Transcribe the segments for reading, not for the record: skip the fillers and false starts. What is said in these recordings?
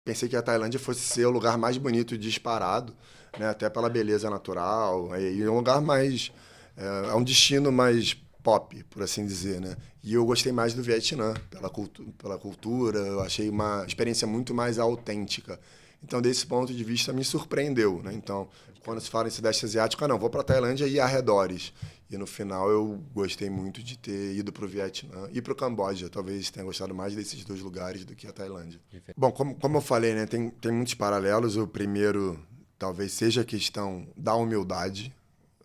Pensei que a Tailândia fosse ser o lugar mais bonito disparado, né? Até pela beleza natural. E um lugar mais... É um destino mais pop, por assim dizer, né? E eu gostei mais do Vietnã, pela cultura. Eu achei uma experiência muito mais autêntica. Então, desse ponto de vista, me surpreendeu, né? Então, quando se fala em Sudeste Asiático, não, vou para a Tailândia e arredores. E no final eu gostei muito de ter ido para o Vietnã e para o Camboja. Talvez tenha gostado mais desses dois lugares do que a Tailândia. Bom, como eu falei, né, tem muitos paralelos. O primeiro talvez seja a questão da humildade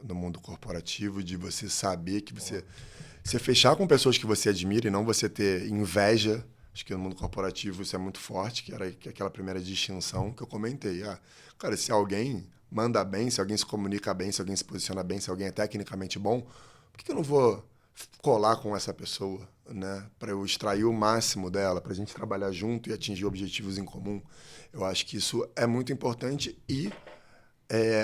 no mundo corporativo, de você saber que você fechar com pessoas que você admira e não você ter inveja. Acho que no mundo corporativo isso é muito forte, que era aquela primeira distinção que eu comentei. Cara, se alguém manda bem, se alguém se comunica bem, se alguém se posiciona bem, se alguém é tecnicamente bom, por que eu não vou colar com essa pessoa, né? Para eu extrair o máximo dela, para a gente trabalhar junto e atingir objetivos em comum. Eu acho que isso é muito importante e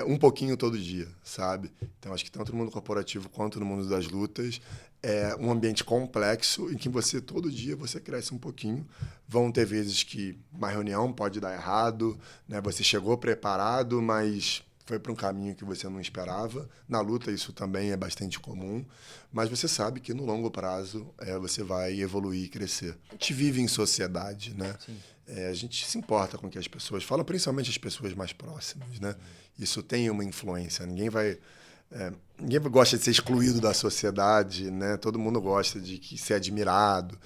um pouquinho todo dia, sabe? Então, acho que tanto no mundo corporativo quanto no mundo das lutas é um ambiente complexo em que você, todo dia, você cresce um pouquinho. Vão ter vezes que uma reunião pode dar errado, né? Você chegou preparado, mas foi para um caminho que você não esperava. Na luta, isso também é bastante comum, mas você sabe que no longo prazo você vai evoluir e crescer. A gente vive em sociedade, né? A gente se importa com o que as pessoas falam, principalmente as pessoas mais próximas, né? Isso tem uma influência. Ninguém gosta de ser excluído da sociedade, né? Todo mundo gosta de ser admirado.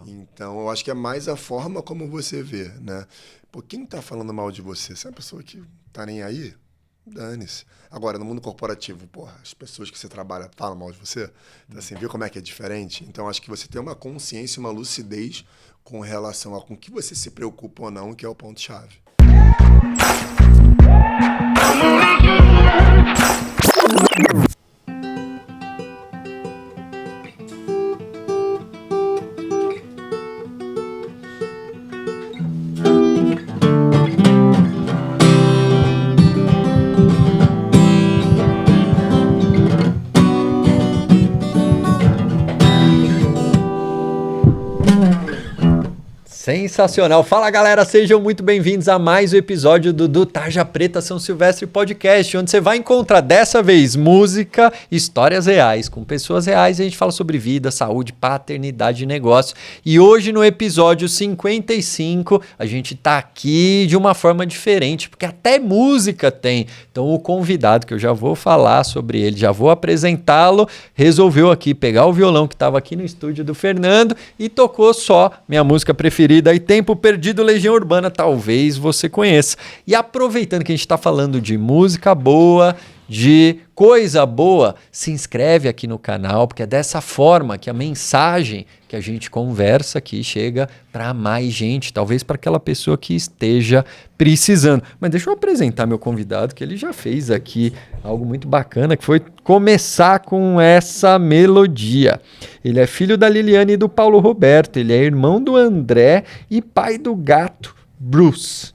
Então, eu acho que é mais a forma como você vê, né? Pô, quem tá falando mal de você? Você é uma pessoa que tá nem aí? Dane-se. Agora, no mundo corporativo, porra, as pessoas que você trabalha falam mal de você. Então, assim, viu como é que é diferente? Então, acho que você tem uma consciência, uma lucidez com relação a com que você se preocupa ou não, que é o ponto-chave. Sensacional. Fala, galera, sejam muito bem-vindos a mais um episódio do Tarja Preta São Silvestre Podcast, onde você vai encontrar dessa vez música, histórias reais, com pessoas reais. A gente fala sobre vida, saúde, paternidade e negócio. E hoje no episódio 55, a gente tá aqui de uma forma diferente, porque até música tem. Então o convidado, que eu já vou falar sobre ele, já vou apresentá-lo, resolveu aqui pegar o violão que estava aqui no estúdio do Fernando e tocou só minha música preferida e Tempo Perdido, Legião Urbana, talvez você conheça. E aproveitando que a gente está falando de música boa, de coisa boa, se inscreve aqui no canal, porque é dessa forma que a mensagem que a gente conversa aqui chega para mais gente, talvez para aquela pessoa que esteja precisando. Mas deixa eu apresentar meu convidado, que ele já fez aqui algo muito bacana, que foi começar com essa melodia. Ele é filho da Liliane e do Paulo Roberto, ele é irmão do André e pai do gato Bruce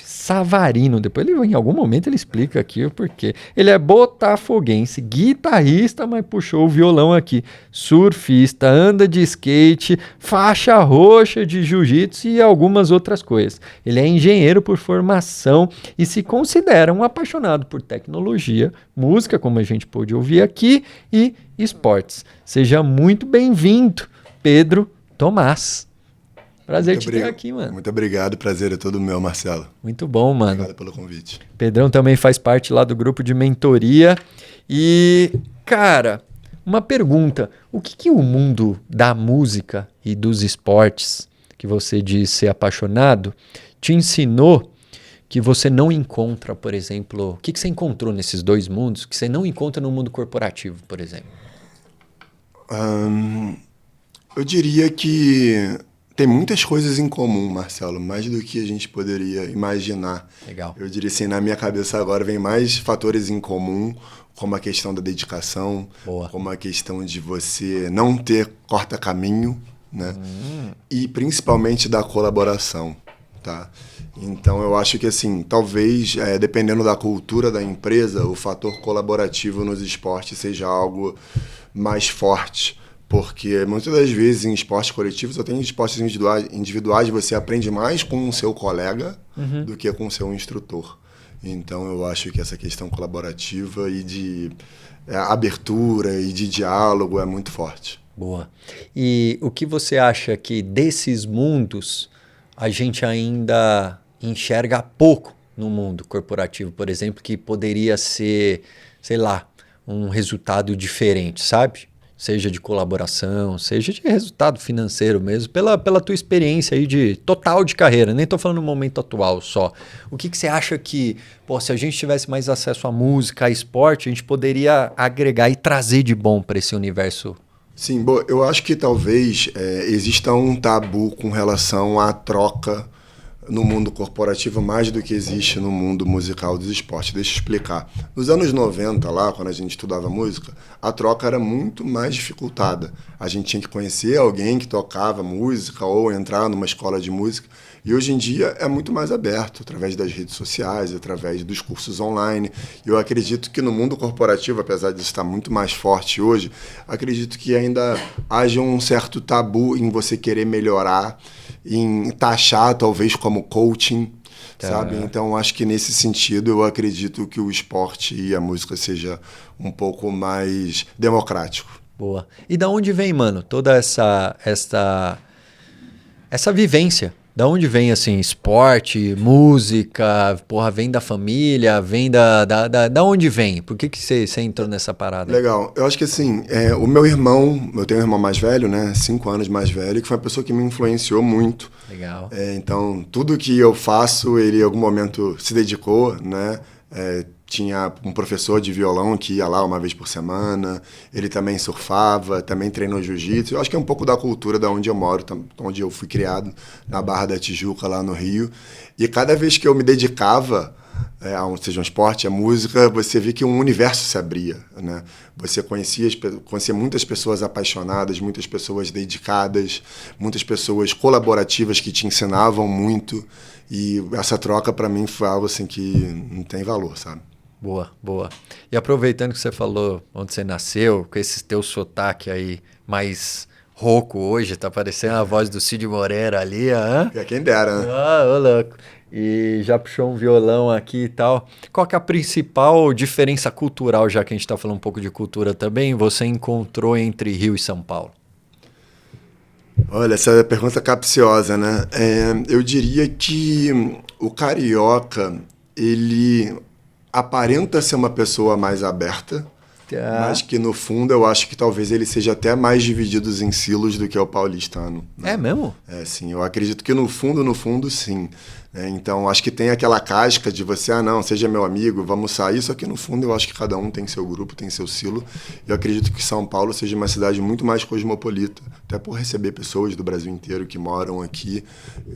Savarino. Depois em algum momento ele explica aqui o porquê. Ele é botafoguense, guitarrista, mas puxou o violão aqui, surfista, anda de skate, faixa roxa de jiu-jitsu e algumas outras coisas. Ele é engenheiro por formação e se considera um apaixonado por tecnologia, música, como a gente pôde ouvir aqui, e esportes. Seja muito bem-vindo, Pedro Tomás. Prazer te ter aqui, mano. Muito obrigado, prazer é todo meu, Marcelo. Muito bom, mano. Obrigado pelo convite. Pedrão também faz parte lá do grupo de mentoria. E, cara, uma pergunta. O que o mundo da música e dos esportes, que você diz ser apaixonado, te ensinou que você não encontra, por exemplo... O que você encontrou nesses dois mundos que você não encontra no mundo corporativo, por exemplo? Eu diria que... tem muitas coisas em comum, Marcelo, mais do que a gente poderia imaginar. Legal. Eu diria assim, na minha cabeça agora vem mais fatores em comum, como a questão da dedicação, como a questão de você não ter corta-caminho, né? E principalmente da colaboração, tá? Então eu acho que assim, talvez, dependendo da cultura da empresa, o fator colaborativo nos esportes seja algo mais forte, Porque muitas das vezes em esportes coletivos, ou tem esportes individuais, você aprende mais com o seu colega do que com o seu instrutor. Então eu acho que essa questão colaborativa e de abertura e de diálogo é muito forte. Boa. E o que você acha que desses mundos a gente ainda enxerga pouco no mundo corporativo, por exemplo, que poderia ser, sei lá, um resultado diferente, sabe? Seja de colaboração, seja de resultado financeiro mesmo, pela tua experiência aí de total de carreira, nem estou falando no momento atual só. O que você acha que, se a gente tivesse mais acesso à música, a esporte, a gente poderia agregar e trazer de bom para esse universo? Sim, eu acho que talvez exista um tabu com relação à troca no mundo corporativo mais do que existe no mundo musical dos esportes. Deixa eu explicar. Nos anos 90, lá, quando a gente estudava música, a troca era muito mais dificultada. A gente tinha que conhecer alguém que tocava música ou entrar numa escola de música. E hoje em dia é muito mais aberto, através das redes sociais, através dos cursos online. Eu acredito que no mundo corporativo, apesar de estar muito mais forte hoje, acredito que ainda haja um certo tabu em você querer melhorar, em taxar talvez como coaching, sabe? Então acho que nesse sentido eu acredito que o esporte e a música seja um pouco mais democrático. Boa. E da onde vem, mano, toda essa vivência? Da onde vem, assim, esporte, música, vem da família, vem da onde vem? Por que você entrou nessa parada? Legal. Eu acho que, assim, o meu irmão, eu tenho um irmão mais velho, né, 5 anos mais velho, que foi uma pessoa que me influenciou muito. Legal. Então, tudo que eu faço, ele em algum momento se dedicou, né, tinha um professor de violão que ia lá uma vez por semana, ele também surfava, também treinou jiu-jitsu. Eu acho que é um pouco da cultura da onde eu moro, onde eu fui criado, na Barra da Tijuca, lá no Rio. E cada vez que eu me dedicava, seja um esporte, a música, você via que um universo se abria, né? Você conhecia muitas pessoas apaixonadas, muitas pessoas dedicadas, muitas pessoas colaborativas que te ensinavam muito. E essa troca, para mim, foi algo assim que não tem valor, sabe? Boa, boa. E aproveitando que você falou onde você nasceu, com esse teu sotaque aí mais rouco hoje, tá parecendo a voz do Cid Moreira ali, hã? É quem dera, né? Ô louco. E já puxou um violão aqui e tal. Qual que é a principal diferença cultural, já que a gente tá falando um pouco de cultura também, você encontrou entre Rio e São Paulo? Olha, essa pergunta capciosa, né? Eu diria que o carioca, ele aparenta ser uma pessoa mais aberta, mas que no fundo eu acho que talvez ele seja até mais dividido em silos do que o paulistano, né? É mesmo? Sim, eu acredito que no fundo, sim. Então, acho que tem aquela casca de você, não, seja meu amigo, vamos sair, só que no fundo eu acho que cada um tem seu grupo, tem seu silo. Eu acredito que São Paulo seja uma cidade muito mais cosmopolita, até por receber pessoas do Brasil inteiro que moram aqui.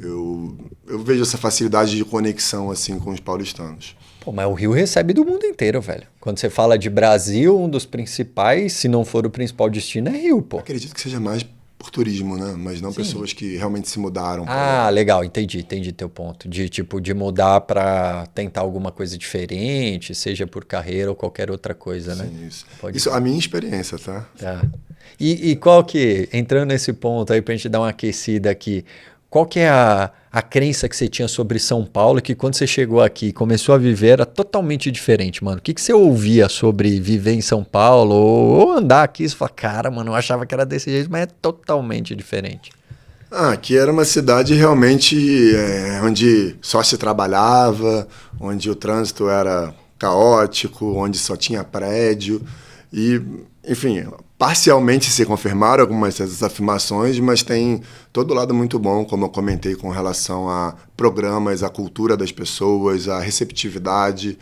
Eu vejo essa facilidade de conexão assim com os paulistanos. Pô, mas o Rio recebe do mundo inteiro, velho. Quando você fala de Brasil, um dos principais, se não for o principal destino, é Rio, pô. Acredito que seja mais por turismo, né? Mas não pessoas que realmente se mudaram. Legal, entendi teu ponto. De mudar para tentar alguma coisa diferente, seja por carreira ou qualquer outra coisa, né? Sim, isso. Isso é a minha experiência, tá? Tá. E qual que, entrando nesse ponto aí pra gente dar uma aquecida aqui, qual que é a crença que você tinha sobre São Paulo que quando você chegou aqui e começou a viver era totalmente diferente, mano? O que você ouvia sobre viver em São Paulo ou andar aqui e você fala, cara, mano, eu achava que era desse jeito, mas é totalmente diferente. Aqui era uma cidade realmente onde só se trabalhava, onde o trânsito era caótico, onde só tinha prédio e, enfim, parcialmente se confirmaram algumas dessas afirmações, mas tem todo o lado muito bom, como eu comentei, com relação a programas, a cultura das pessoas, a receptividade,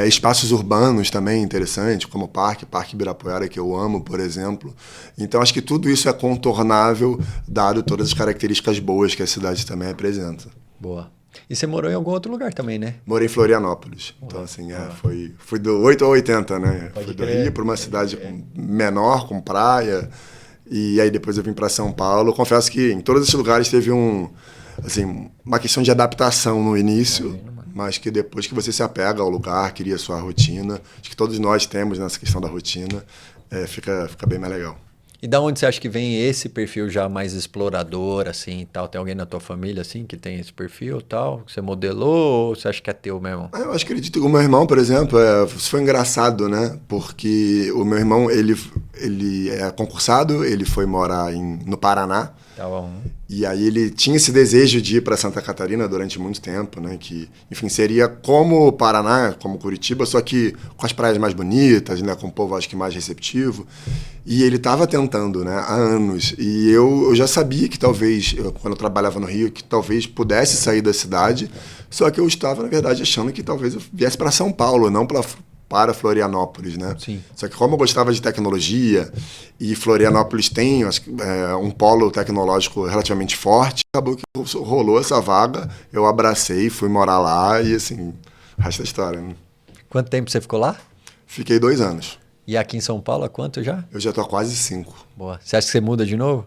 espaços urbanos também interessantes, como o Parque Ibirapuera, que eu amo, por exemplo. Então, acho que tudo isso é contornável, dado todas as características boas que a cidade também apresenta. Boa. E você morou em algum outro lugar também, né? Morei em Florianópolis. Então, assim, fui do 8 ao 80, né? Fui do Rio para uma cidade menor, com praia. E aí depois eu vim para São Paulo. Confesso que em todos esses lugares teve uma questão de adaptação no início, mas que depois que você se apega ao lugar, cria a sua rotina. Acho que todos nós temos nessa questão da rotina. fica bem mais legal. E da onde você acha que vem esse perfil já mais explorador, assim, e tal? Tem alguém na tua família, assim, que tem esse perfil e tal? Que você modelou ou você acha que é teu mesmo? Eu acredito que o meu irmão, por exemplo, isso foi engraçado, né? Porque o meu irmão, ele é concursado, ele foi morar no Paraná. Tá bom. E aí ele tinha esse desejo de ir para Santa Catarina durante muito tempo, né? Que, enfim, seria como o Paraná, como Curitiba, só que com as praias mais bonitas, né? Com o povo, acho que mais receptivo. E ele estava tentando, né? Há anos. E eu já sabia que talvez, quando eu trabalhava no Rio, que talvez pudesse sair da cidade. Só que eu estava, na verdade, achando que talvez eu viesse para São Paulo, não para Florianópolis, né? Sim. Só que como eu gostava de tecnologia e Florianópolis tem um polo tecnológico relativamente forte, acabou que rolou essa vaga, eu abracei, fui morar lá e assim, o resto da história, né? Quanto tempo você ficou lá? Fiquei 2 anos. E aqui em São Paulo, há quanto já? Eu já tô há quase 5. Boa. Você acha que você muda de novo?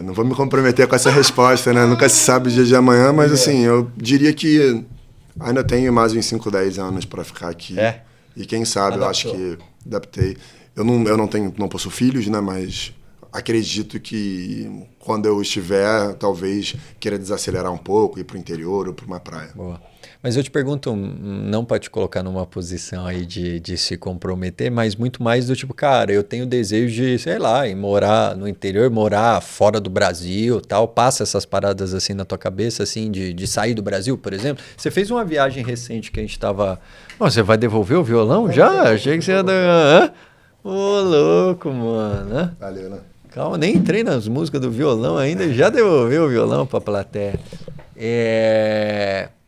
Não vou me comprometer com essa resposta, né? Nunca se sabe o dia de amanhã, mas assim, eu diria que ainda tenho mais uns 5, 10 anos para ficar aqui. E quem sabe, eu acho que adaptei. Eu não possuo filhos, né? Mas acredito que quando eu estiver, talvez queira desacelerar um pouco, ir para o interior ou para uma praia. Boa. Mas eu te pergunto, não para te colocar numa posição aí de se comprometer, mas muito mais do tipo, cara, eu tenho desejo de, sei lá, ir morar no interior, morar fora do Brasil, tal. Passa essas paradas assim na tua cabeça, assim, de sair do Brasil, por exemplo. Você fez uma viagem recente que a gente tava... Você vai devolver o violão já? Achei que você ia dar... Ô, louco, mano. Valeu, né? Calma, nem entrei nas músicas do violão ainda, já devolveu o violão pra plateia.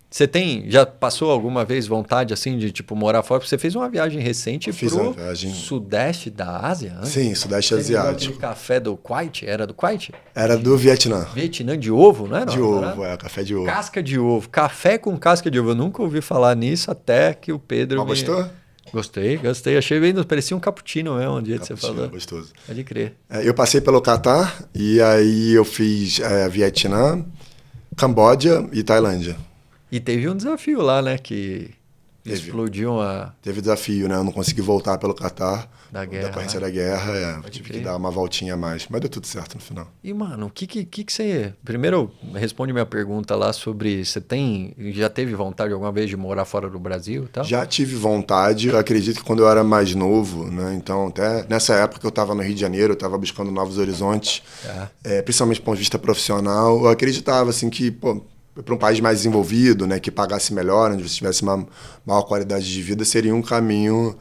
Você já passou alguma vez vontade assim de tipo morar fora? Você fez uma viagem recente pro sudeste da Ásia? Antes? Sim, sudeste asiático. Aquele café do Kuwait? Era do Kuwait? Era do Vietnã. Vietnã de ovo, não é? De ovo, café de ovo. Casca de ovo. Café com casca de ovo. Eu nunca ouvi falar nisso até que o Pedro Gostou? Gostei. Achei bem, parecia um cappuccino mesmo, um dia que você falou. Gostoso. Pode crer. Eu passei pelo Catar e aí eu fiz Vietnã, Camboja e Tailândia. E teve um desafio lá, né? Que explodiu uma... Teve desafio, né? Eu não consegui voltar pelo Catar. Da guerra. Da ocorrência da guerra, tive que dar uma voltinha a mais. Mas deu tudo certo no final. E, mano, o que você... Primeiro, responde minha pergunta lá sobre... Já teve vontade alguma vez de morar fora do Brasil e tal? Já tive vontade. Eu acredito que quando eu era mais novo, né? Então, até nessa época que eu estava no Rio de Janeiro, eu estava buscando novos horizontes. Principalmente do ponto de vista profissional. Eu acreditava, assim, que... para um país mais desenvolvido, né, que pagasse melhor, onde você tivesse uma maior qualidade de vida, seria um caminho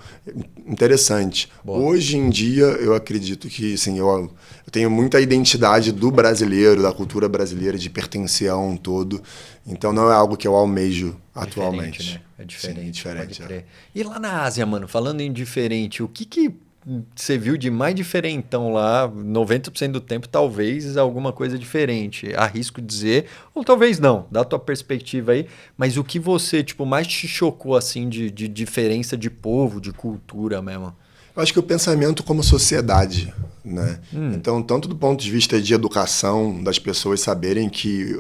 interessante. Boa. Hoje em dia, eu acredito que assim, eu tenho muita identidade do brasileiro, da cultura brasileira, de pertencer a um todo. Então, não é algo que eu almejo atualmente. Né? É diferente. Sim, diferente. E lá na Ásia, mano, falando em diferente, o que você viu de mais diferentão lá? 90% do tempo, talvez alguma coisa diferente. Arrisco dizer, ou talvez não, da tua perspectiva aí. Mas o que você mais te chocou assim de diferença de povo, de cultura mesmo? Eu acho que o pensamento como sociedade, né? Então, tanto do ponto de vista de educação, das pessoas saberem que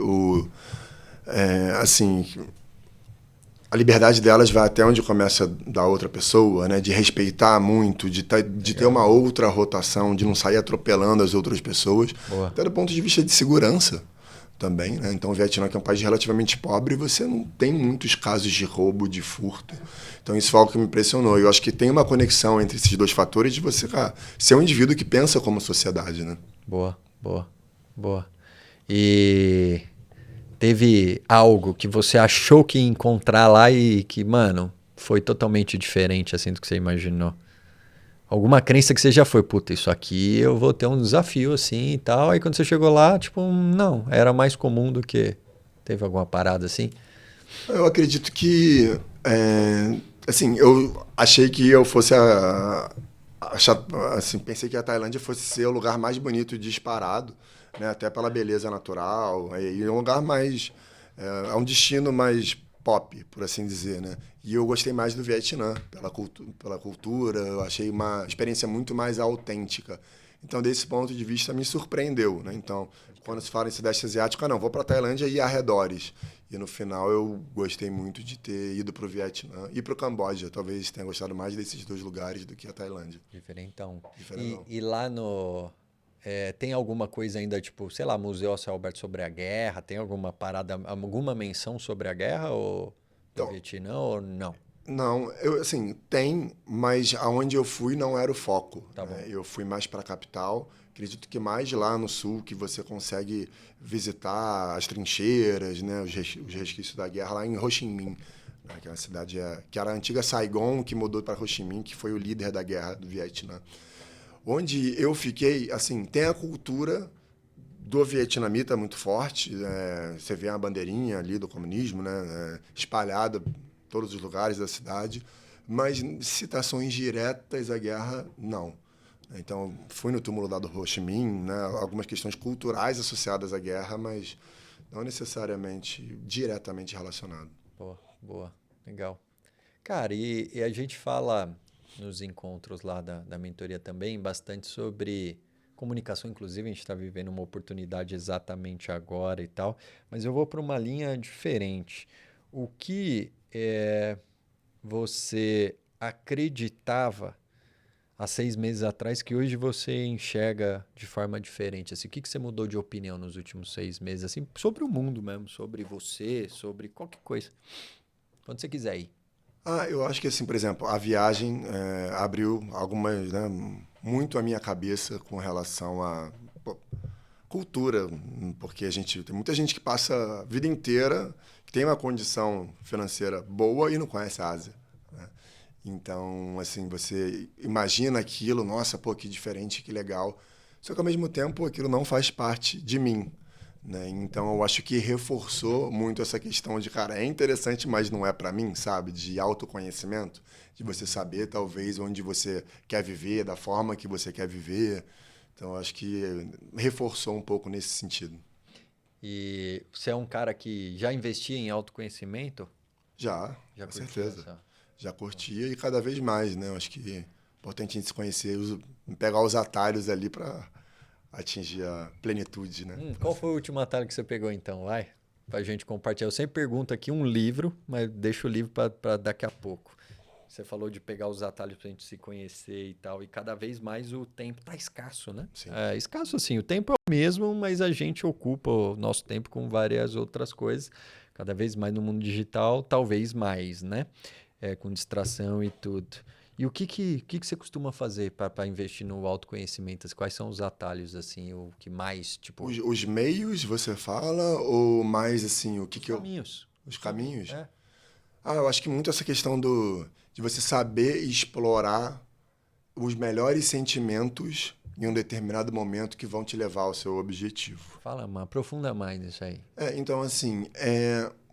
a liberdade delas vai até onde começa da outra pessoa, né? De respeitar muito, de ter uma outra rotação, de não sair atropelando as outras pessoas. Boa. Até do ponto de vista de segurança também, né? Então, o Vietnã, que é um país relativamente pobre, você não tem muitos casos de roubo, de furto. Então, isso foi algo que me impressionou. Eu acho que tem uma conexão entre esses dois fatores de você ser um indivíduo que pensa como sociedade, né? Boa. E... teve algo que você achou que ia encontrar lá e que, mano, foi totalmente diferente assim do que você imaginou? Alguma crença que você já foi, puta, isso aqui eu vou ter um desafio assim e tal. Aí quando você chegou lá, não, era mais comum do que... Teve alguma parada assim? Eu acredito que, eu achei que eu fosse pensei que a Tailândia fosse ser o lugar mais bonito disparado, né? Até pela beleza natural, e é um lugar mais... É um destino mais pop, por assim dizer, né? E eu gostei mais do Vietnã, pela cultura, eu achei uma experiência muito mais autêntica. Então, desse ponto de vista, me surpreendeu, né? Então, quando se fala em Sudeste Asiático, não, vou para a Tailândia e arredores. E no final eu gostei muito de ter ido para o Vietnã e para o Camboja. Talvez tenha gostado mais desses 2 lugares do que a Tailândia. Diferentão. Diferentão. E lá no... tem alguma coisa ainda, tipo, sei lá, Museu a Céu Aberto sobre a guerra? Tem alguma parada, alguma menção sobre a guerra ou do Então, Vietnã ou não? não, eu assim, tem, mas aonde eu fui não era o foco. Tá bom. Né? Eu fui mais para a capital. Acredito que mais lá no sul que você consegue visitar as trincheiras, né, os resquícios da guerra lá em Ho Chi Minh, né, que é uma cidade que era a antiga Saigon, que mudou para Ho Chi Minh, que foi o líder da guerra do Vietnã. Onde eu fiquei, assim, tem a cultura do vietnamita muito forte. Você vê a bandeirinha ali do comunismo, né, espalhada em todos os lugares da cidade, mas citações diretas à guerra, não. Então, fui no túmulo lá do Ho Chi Minh, né, algumas questões culturais associadas à guerra, mas não necessariamente diretamente relacionado. Boa, boa, legal. Cara, e a gente fala nos encontros lá da mentoria também bastante sobre comunicação, inclusive a gente está vivendo uma oportunidade exatamente agora e tal, mas eu vou para uma linha diferente. O que você acreditava há 6 meses atrás que hoje você enxerga de forma diferente? Assim, o que você mudou de opinião nos últimos 6 meses? Assim, sobre o mundo mesmo, sobre você, sobre qualquer coisa. Quando você quiser ir. Eu acho que, assim, por exemplo, a viagem abriu algumas, né, muito a minha cabeça com relação à cultura, porque tem muita gente que passa a vida inteira, que tem uma condição financeira boa e não conhece a Ásia. Né? Então, assim, você imagina aquilo, nossa, pô, que diferente, que legal. Só que, ao mesmo tempo, aquilo não faz parte de mim. Né? Então, eu acho que reforçou muito essa questão de, cara, é interessante, mas não é para mim, sabe? De autoconhecimento, de você saber, talvez, onde você quer viver, da forma que você quer viver. Então, eu acho que reforçou um pouco nesse sentido. E você é um cara que já investia em autoconhecimento? Já, Já com curtiu certeza. essa? Já curtia e cada vez mais, né? Eu acho que é importante a gente se conhecer, pegar os atalhos ali para atingir a plenitude, né? Qual foi o último atalho que você pegou então? Vai, pra gente compartilhar. Eu sempre pergunto aqui um livro, mas deixo o livro para daqui a pouco. Você falou de pegar os atalhos pra gente se conhecer e tal, e cada vez mais o tempo tá escasso, né? Sim. É escasso assim, o tempo é o mesmo, mas a gente ocupa o nosso tempo com várias outras coisas. Cada vez mais no mundo digital, talvez mais, né? Com distração e tudo. E o que você costuma fazer para investir no autoconhecimento? Quais são os atalhos, assim, o que mais, tipo... Os meios, você fala, ou mais assim, o que Os que eu. caminhos. Os caminhos? É. Eu acho que muito essa questão de você saber explorar os melhores sentimentos em um determinado momento que vão te levar ao seu objetivo. Fala, mas aprofunda mais nisso aí. Então, assim,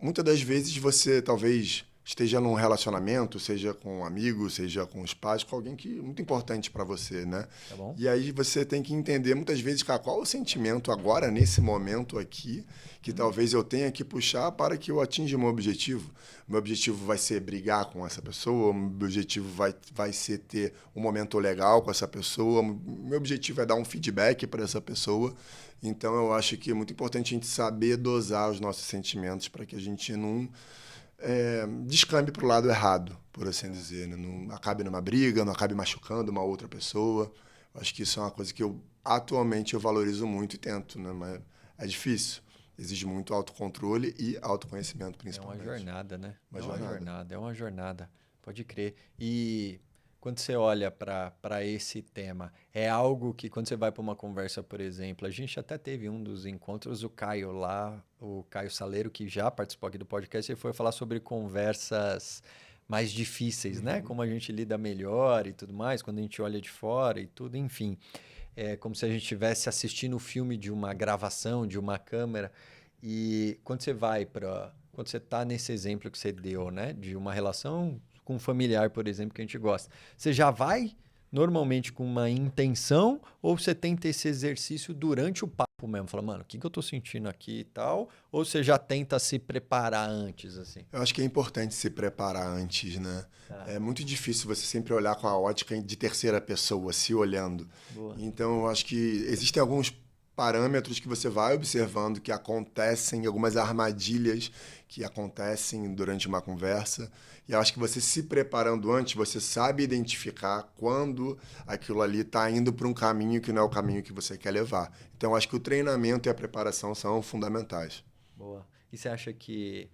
muitas das vezes você talvez esteja num relacionamento, seja com um amigo, seja com os pais, com alguém que é muito importante para você, né? Tá bom? E aí você tem que entender muitas vezes, cara, qual o sentimento agora, nesse momento aqui, que talvez eu tenha que puxar para que eu atinja o meu objetivo. Meu objetivo vai ser brigar com essa pessoa, meu objetivo vai ser ter um momento legal com essa pessoa, meu objetivo é dar um feedback para essa pessoa. Então eu acho que é muito importante a gente saber dosar os nossos sentimentos para que a gente não descambe para o lado errado, por assim dizer. Né? Não acabe numa briga, não acabe machucando uma outra pessoa. Eu acho que isso é uma coisa que atualmente eu valorizo muito e tento, né? Mas é difícil. Exige muito autocontrole e autoconhecimento, É principalmente. uma jornada, né? Uma É uma jornada. Pode crer. E quando você olha para esse tema, é algo que quando você vai para uma conversa, por exemplo, a gente até teve um dos encontros, o Caio lá, o Caio Saleiro, que já participou aqui do podcast, ele foi falar sobre conversas mais difíceis, né? Como a gente lida melhor e tudo mais, quando a gente olha de fora e tudo, enfim. É como se a gente estivesse assistindo o filme de uma gravação, de uma câmera. E quando você vai para... Quando você está nesse exemplo que você deu, né? De uma relação com um familiar, por exemplo, que a gente gosta. Você já vai normalmente com uma intenção ou você tenta esse exercício durante o papo corpo mesmo? Fala, mano, o que eu tô sentindo aqui e tal? Ou você já tenta se preparar antes, assim? Eu acho que é importante se preparar antes, né? É muito difícil você sempre olhar com a ótica de terceira pessoa, se olhando. Boa. Então, eu acho que existem alguns parâmetros que você vai observando que acontecem, algumas armadilhas que acontecem durante uma conversa. E eu acho que você se preparando antes, você sabe identificar quando aquilo ali está indo para um caminho que não é o caminho que você quer levar. Então, eu acho que o treinamento e a preparação são fundamentais. Boa. E você acha que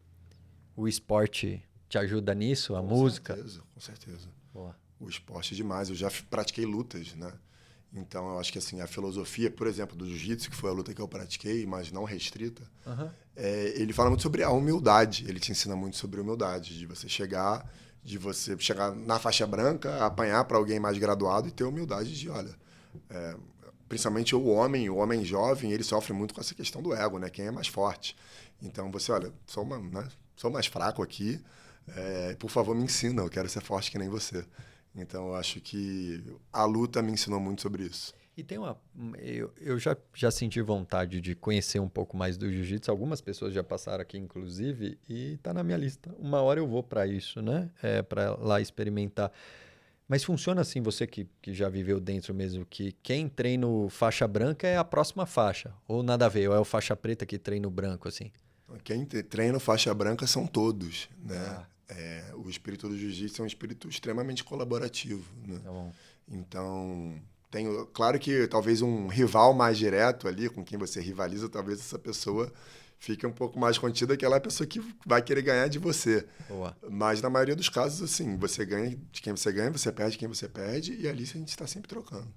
o esporte te ajuda nisso? A Com música? certeza, com certeza. Boa. O esporte é demais. Eu já pratiquei lutas, né? Então, eu acho que assim, a filosofia, por exemplo, do jiu-jitsu, que foi a luta que eu pratiquei, mas não restrita, ele fala muito sobre a humildade. Ele te ensina muito sobre humildade, de você chegar na faixa branca, apanhar para alguém mais graduado e ter humildade de, olha, principalmente o homem jovem, ele sofre muito com essa questão do ego, né? Quem é mais forte. Então, você, olha, sou mais fraco aqui, por favor, me ensina, eu quero ser forte que nem você. Então, eu acho que a luta me ensinou muito sobre isso. E tem uma. Eu já senti vontade de conhecer um pouco mais do jiu-jitsu. Algumas pessoas já passaram aqui, inclusive, e tá na minha lista. Uma hora eu vou para isso, né? Para lá experimentar. Mas funciona assim, você que já viveu dentro mesmo, que quem treina o faixa branca é a próxima faixa. Ou nada a ver, ou é o faixa preta que treina o branco, assim. Quem treina faixa branca são todos, né? O espírito do jiu-jitsu é um espírito extremamente colaborativo, né? Tá bom. Então, claro que talvez um rival mais direto ali, com quem você rivaliza, talvez essa pessoa fique um pouco mais contida, que ela é a pessoa que vai querer ganhar de você. Boa. Mas na maioria dos casos, assim, você ganha de quem você ganha, você perde de quem você perde, e ali a gente está sempre trocando.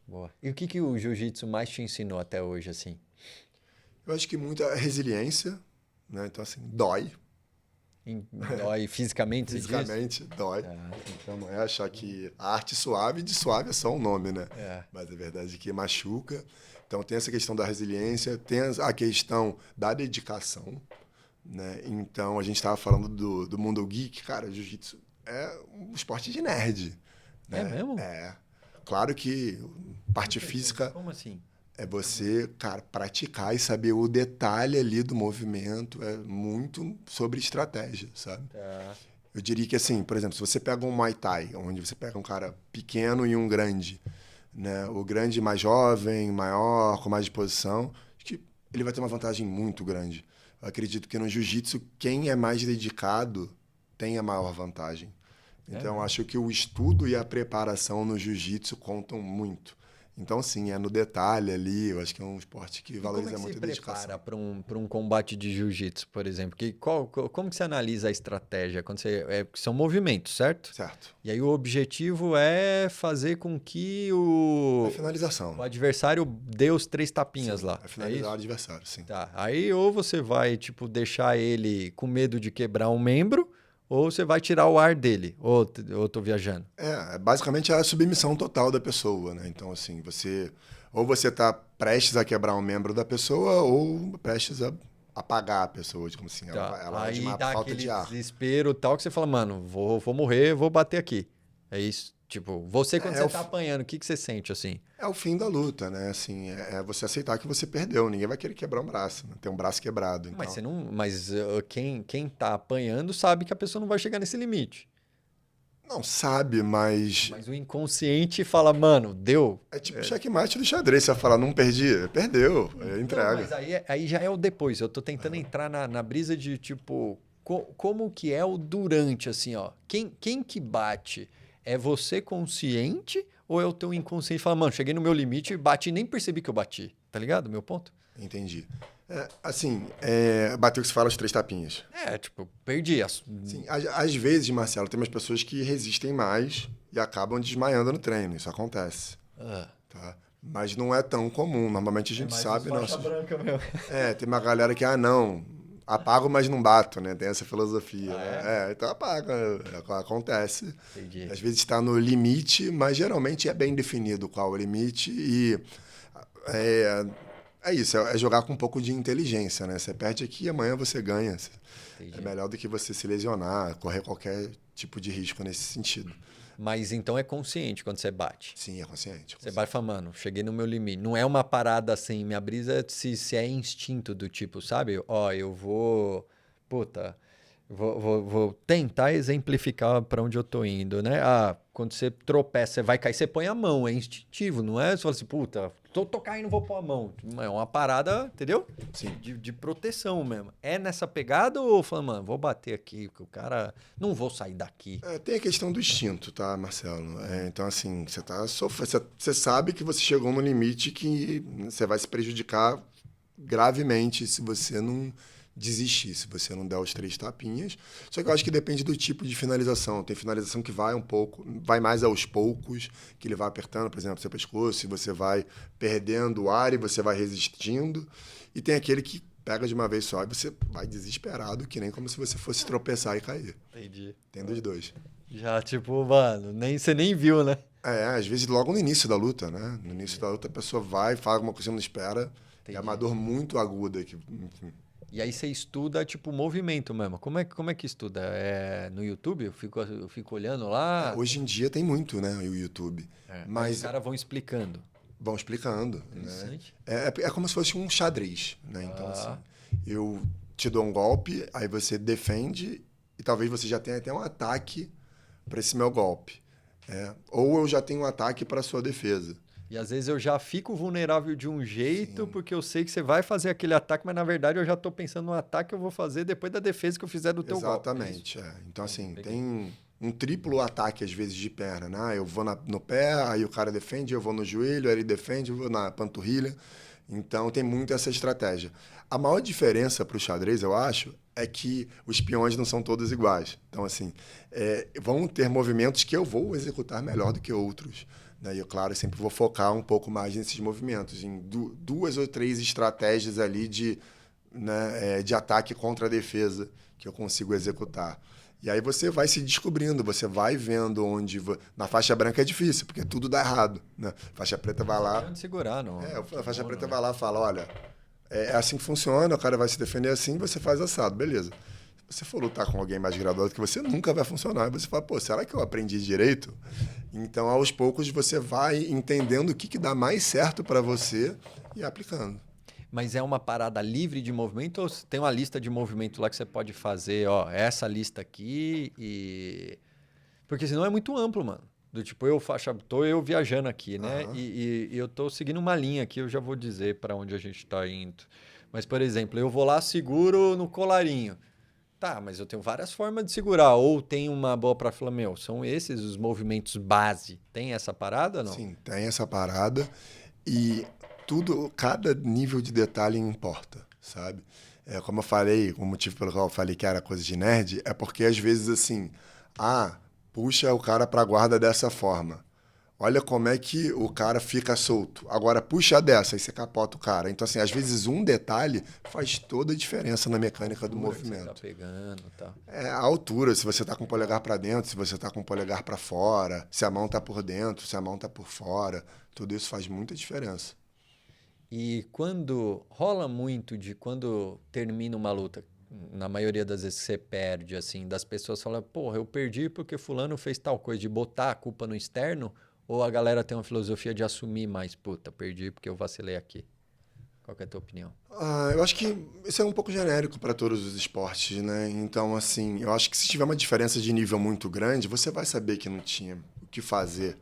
Boa. E o que o jiu-jitsu mais te ensinou até hoje, assim? Eu acho que muita resiliência, né? Então, assim, dói. Dói fisicamente, você diz? Fisicamente, dói. Então, não é achar que a arte suave, de suave é só um nome, né? Mas a verdade é que machuca. Então, tem essa questão da resiliência, tem a questão da dedicação, né? Então, a gente estava falando do mundo geek. Cara, jiu-jitsu é um esporte de nerd. Né? É mesmo? Claro que parte física... Como assim? É você, cara, praticar e saber o detalhe ali do movimento. É muito sobre estratégia, sabe? Eu diria que, assim, por exemplo, se você pega um Muay Thai, onde você pega um cara pequeno e um grande, né? O grande mais jovem, maior, com mais disposição, acho que ele vai ter uma vantagem muito grande. Eu acredito que no jiu-jitsu, quem é mais dedicado tem a maior vantagem. Então, acho que o estudo e a preparação no jiu-jitsu contam muito. Então, sim, é no detalhe ali. Eu acho que é um esporte que valoriza muito a dedicação. Como é que você prepara para um combate de jiu-jitsu, por exemplo? Como que você analisa a estratégia? São movimentos, certo? Certo. E aí o objetivo é fazer com que A finalização. o adversário dê os 3 tapinhas lá. É finalizar o adversário, sim. Tá. Aí ou você vai, tipo, deixar ele com medo de quebrar um membro, ou você vai tirar o ar dele. Ou eu tô viajando. Basicamente é a submissão total da pessoa, né? Então, assim, você está prestes a quebrar um membro da pessoa ou prestes a apagar a pessoa, digamos assim. Tá. Ela Aí de uma dá falta aquele de ar. desespero tal que você fala, mano, vou morrer, vou bater aqui. É isso. Tipo, você quando você tá apanhando, o que você sente assim? É o fim da luta, né? Assim, você aceitar que você perdeu. Ninguém vai querer quebrar um braço, né? Tem um braço quebrado. Então... Mas você não. Mas quem tá apanhando sabe que a pessoa não vai chegar nesse limite. Não sabe, mas... Mas o inconsciente fala, mano, deu. É tipo checkmate do xadrez. Você vai falar, não perdi? Perdeu. Entrega. Não, mas aí já é o depois. Eu tô tentando entrar na brisa de, tipo, como que é o durante, assim, ó. Quem que bate? É você consciente ou é o teu inconsciente? Fala, mano, cheguei no meu limite e bati e nem percebi que eu bati. Tá ligado? Meu ponto? Entendi. Bateu que se fala os 3 tapinhas. Tipo, perdi. Sim, às vezes, Marcelo, tem umas pessoas que resistem mais e acabam desmaiando no treino. Isso acontece. Tá? Mas não é tão comum. Normalmente a gente sabe... Faixa branca mesmo. Tem uma galera que, não, apago, mas não bato, né? Tem essa filosofia. Então apaga. Acontece. Entendi. Às vezes está no limite, mas geralmente é bem definido qual é o limite e... É isso, é jogar com um pouco de inteligência, né? Você perde aqui e amanhã você ganha. Entendi. É melhor do que você se lesionar, correr qualquer tipo de risco nesse sentido. Mas então é consciente quando você bate. Sim, é consciente. Você vai falando, mano, cheguei no meu limite. Não é uma parada assim, minha brisa é se é instinto do tipo, sabe? Ó, eu vou. Puta. Vou tentar exemplificar para onde eu tô indo, né? Ah, quando você tropeça, você vai cair, você põe a mão, é instintivo, não é? Você fala assim, puta, tô caindo, vou pôr a mão. É uma parada, entendeu? Sim. De proteção mesmo. É nessa pegada ou fala, mano, vou bater aqui, porque o cara. Não vou sair daqui. Tem a questão do instinto, tá, Marcelo? Então, assim, você tá sofrendo. Você sabe que você chegou no limite que você vai se prejudicar gravemente se você não desistir, se você não der os 3 tapinhas. Só que eu acho que depende do tipo de finalização. Tem finalização que vai um pouco, vai mais aos poucos, que ele vai apertando, por exemplo, seu pescoço, e você vai perdendo o ar e você vai resistindo. E tem aquele que pega de uma vez só e você vai desesperado, que nem como se você fosse tropeçar e cair. Entendi. Tem dos dois. Já, tipo, mano, você nem viu, né? Às vezes logo no início da luta, né? No início da luta a pessoa vai, fala alguma coisa que não espera. Entendi. É uma dor muito aguda. Enfim. E aí você estuda, tipo, movimento mesmo. Como é que estuda? É no YouTube? Eu fico olhando lá. Hoje em dia tem muito, né? O YouTube. Mas os caras vão explicando. Vão explicando. Né? É como se fosse um xadrez, né? Então, assim, eu te dou um golpe, aí você defende e talvez você já tenha até um ataque para esse meu golpe. Ou eu já tenho um ataque para sua defesa. E às vezes eu já fico vulnerável de um jeito, Sim. porque eu sei que você vai fazer aquele ataque, mas na verdade eu já estou pensando no ataque que eu vou fazer depois da defesa que eu fizer do teu golpe. Exatamente. Então, assim, tem um triplo ataque, às vezes, de perna. Né? Eu vou no pé, aí o cara defende, eu vou no joelho, aí ele defende, eu vou na panturrilha. Então, tem muito essa estratégia. A maior diferença para o xadrez, eu acho, é que os peões não são todos iguais. Então, assim, vão ter movimentos que eu vou executar melhor do que outros. Né? E eu, claro, sempre vou focar um pouco mais nesses movimentos, em 2 ou 3 estratégias ali de ataque contra a defesa que eu consigo executar. E aí você vai se descobrindo, você vai vendo onde... Na faixa branca é difícil, porque tudo dá errado. Né? Faixa preta vai lá... Não segurar, não. A faixa preta vai lá e fala, olha, é assim que funciona, o cara vai se defender assim, você faz assado, beleza. Se você for lutar com alguém mais graduado que você, nunca vai funcionar. E você fala, pô, será que eu aprendi direito? Então, aos poucos, você vai entendendo o que dá mais certo para você e aplicando. Mas é uma parada livre de movimento ou tem uma lista de movimento lá que você pode fazer, ó, essa lista aqui e... Porque senão é muito amplo, mano. Do tipo, tô eu viajando aqui, né? E eu tô seguindo uma linha aqui, eu já vou dizer para onde a gente tá indo. Mas, por exemplo, eu vou lá, seguro no colarinho. Tá, mas eu tenho várias formas de segurar. Ou tem uma boa pra falar, meu, são esses os movimentos base. Tem essa parada ou não? Sim, tem essa parada. E cada nível de detalhe importa, sabe? Como eu falei, o motivo pelo qual eu falei que era coisa de nerd, é porque às vezes assim, puxa o cara pra guarda dessa forma. Olha como é que o cara fica solto. Agora puxa dessa, aí você capota o cara. Então, assim, às vezes um detalhe faz toda a diferença na mecânica do movimento. Você tá pegando, tá. A altura, se você tá com o polegar para dentro, se você tá com o polegar para fora, se a mão tá por dentro, se a mão tá por fora, tudo isso faz muita diferença. E quando rola muito de quando termina uma luta, na maioria das vezes você perde, assim, das pessoas falam, porra, eu perdi porque fulano fez tal coisa, de botar a culpa no externo, ou a galera tem uma filosofia de assumir mais, puta, perdi porque eu vacilei aqui. Qual que é a tua opinião? Eu acho que isso é um pouco genérico para todos os esportes, né? Então, assim, eu acho que se tiver uma diferença de nível muito grande, você vai saber que não tinha o que fazer.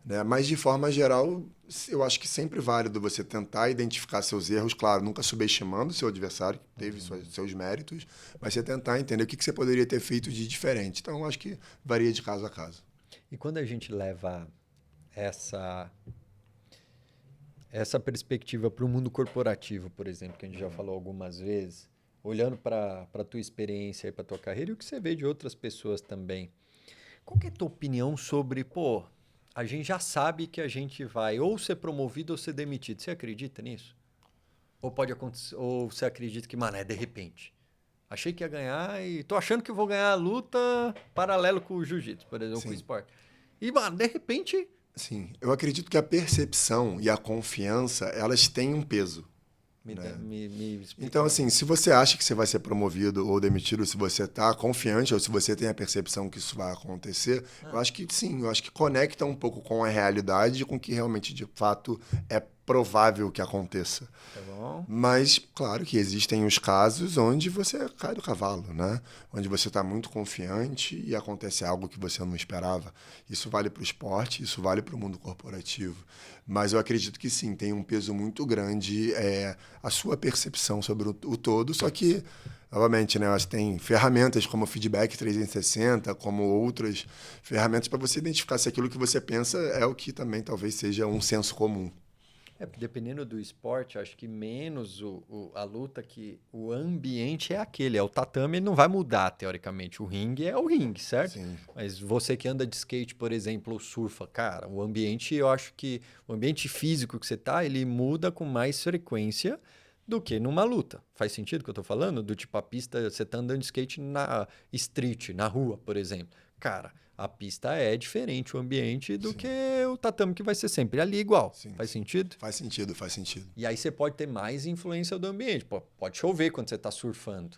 Né? Mas, de forma geral, eu acho que sempre é válido você tentar identificar seus erros, claro, nunca subestimando o seu adversário, que teve seus méritos, mas você tentar entender o que você poderia ter feito de diferente. Então, eu acho que varia de caso a caso. E quando a gente leva essa perspectiva para o mundo corporativo, por exemplo, que a gente já falou algumas vezes, olhando para a tua experiência e para a tua carreira e o que você vê de outras pessoas também, qual que é a tua opinião sobre, a gente já sabe que a gente vai ou ser promovido ou ser demitido. Você acredita nisso? Ou pode acontecer, ou você acredita que, mano, é de repente. Achei que ia ganhar e tô achando que vou ganhar a luta paralelo com o jiu-jitsu, por exemplo, com o esporte. E, mano, de repente... Sim, eu acredito que a percepção e a confiança, elas têm um peso. né? Me explica. Então, assim, se você acha que você vai ser promovido ou demitido, se você está confiante ou se você tem a percepção que isso vai acontecer, eu acho que sim, eu acho que conecta um pouco com a realidade e com o que realmente, de fato, é provável que aconteça. Tá bom? Mas, claro que existem os casos onde você cai do cavalo, né? Onde você está muito confiante e acontece algo que você não esperava. Isso vale para o esporte, isso vale para o mundo corporativo. Mas eu acredito que sim, tem um peso muito grande a sua percepção sobre o todo, só que, novamente, né, acho que tem ferramentas como o Feedback 360, como outras ferramentas para você identificar se aquilo que você pensa é o que também talvez seja um senso comum. Porque dependendo do esporte, acho que menos a luta que o ambiente é aquele, é o tatame, ele não vai mudar teoricamente. O ringue é o ringue, certo? Sim. Mas você que anda de skate, por exemplo, ou surfa, cara, o ambiente, eu acho que o ambiente físico que você tá, ele muda com mais frequência do que numa luta. Faz sentido o que eu tô falando? Do tipo, a pista, você tá andando de skate na street, na rua, por exemplo. Cara, a pista é diferente, o ambiente, do Sim. que o tatame que vai ser sempre ali igual. Sim. Faz sentido? Faz sentido, faz sentido. E aí você pode ter mais influência do ambiente. Pode chover quando você está surfando.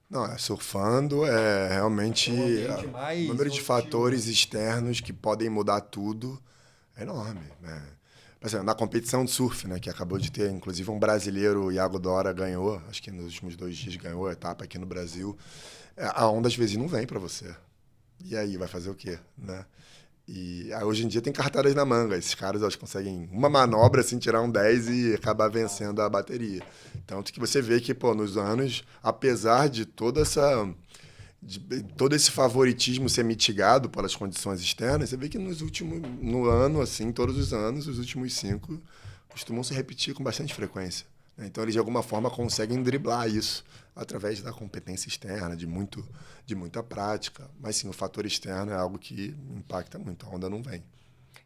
Não, surfando é realmente Um ambiente o mais número de hostil. fatores externos que podem mudar tudo é enorme, né? Por exemplo, na competição de surf, né, que acabou de ter, inclusive um brasileiro, o Iago Dora, ganhou, acho que nos últimos 2 dias ganhou a etapa aqui no Brasil. A onda às vezes não vem para você. E aí, vai fazer o quê, né? E hoje em dia tem cartadas na manga. Esses caras eles conseguem uma manobra assim tirar um 10 e acabar vencendo a bateria. Tanto que você vê que, pô, nos anos, apesar de todo esse favoritismo ser mitigado pelas condições externas, você vê que no ano, assim, todos os anos, os últimos 5 costumam se repetir com bastante frequência, né? Então eles de alguma forma conseguem driblar isso através da competência externa, de muita prática. Mas sim, o fator externo é algo que impacta muito. A onda não vem.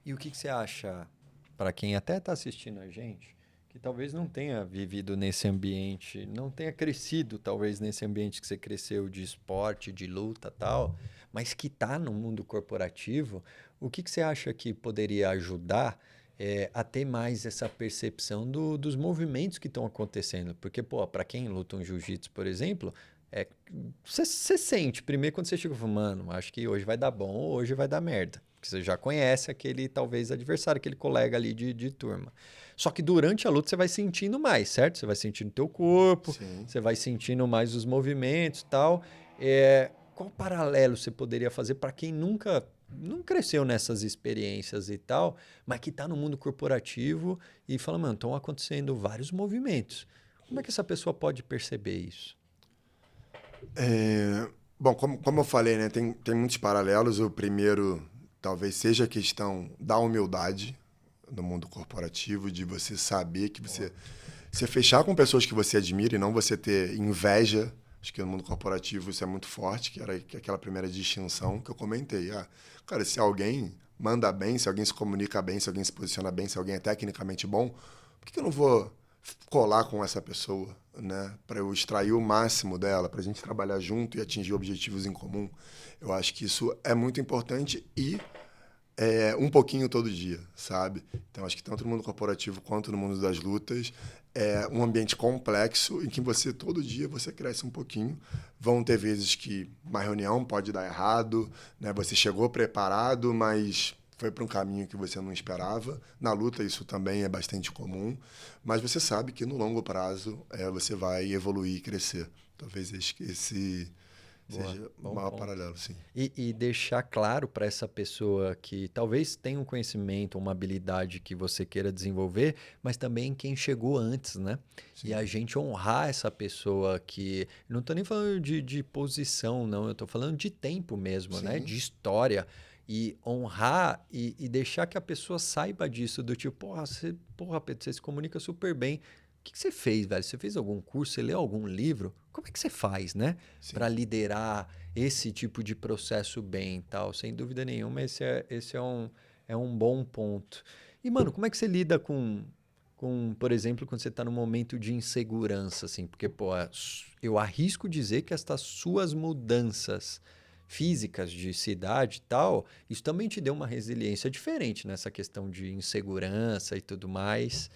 E o que você acha, para quem até está assistindo a gente, que talvez não tenha vivido nesse ambiente, não tenha crescido talvez nesse ambiente que você cresceu de esporte, de luta tal, mas que está no mundo corporativo, o que você acha que poderia ajudar a ter mais essa percepção dos movimentos que estão acontecendo? Porque, pô, para quem luta um jiu-jitsu, por exemplo, você sente, primeiro quando você chega e fala, mano, acho que hoje vai dar bom ou hoje vai dar merda. Porque você já conhece aquele, talvez, adversário, aquele colega ali de turma. Só que durante a luta você vai sentindo mais, certo? Você vai sentindo o teu corpo, Sim. você vai sentindo mais os movimentos e tal. Qual paralelo você poderia fazer para quem nunca não cresceu nessas experiências e tal, mas que está no mundo corporativo e fala, mano, estão acontecendo vários movimentos. Como é que essa pessoa pode perceber isso? Bom, como eu falei, né, tem muitos paralelos. O primeiro talvez seja a questão da humildade no mundo corporativo, de você saber que você fechar com pessoas que você admira e não você ter inveja. Acho que no mundo corporativo isso é muito forte, que era aquela primeira distinção que eu comentei. Cara, se alguém manda bem, se alguém se comunica bem, se alguém se posiciona bem, se alguém é tecnicamente bom, por que eu não vou colar com essa pessoa, né? Para eu extrair o máximo dela, para a gente trabalhar junto e atingir objetivos em comum? Eu acho que isso é muito importante e um pouquinho todo dia, sabe? Então, acho que tanto no mundo corporativo quanto no mundo das lutas é um ambiente complexo em que você, todo dia, você cresce um pouquinho. Vão ter vezes que uma reunião pode dar errado, né? Você chegou preparado, mas foi para um caminho que você não esperava. Na luta, isso também é bastante comum, mas você sabe que no longo prazo você vai evoluir e crescer. Talvez esse seja o maior paralelo, sim. E deixar claro para essa pessoa que talvez tenha um conhecimento, uma habilidade que você queira desenvolver, mas também quem chegou antes, né? Sim. E a gente honrar essa pessoa que... Não estou nem falando de posição, não. Eu estou falando de tempo mesmo, sim, né? De história. E honrar e deixar que a pessoa saiba disso, do tipo, porra, Pedro, você se comunica super bem. O que você fez, velho? Você fez algum curso? Você leu algum livro? Como é que você faz, né? Para liderar esse tipo de processo bem e tal? Sem dúvida nenhuma, esse é um bom ponto. E, mano, como é que você lida por exemplo, quando você está num momento de insegurança, assim? Porque, pô, eu arrisco dizer que estas suas mudanças físicas de cidade e tal, isso também te deu uma resiliência diferente nessa questão de insegurança e tudo mais,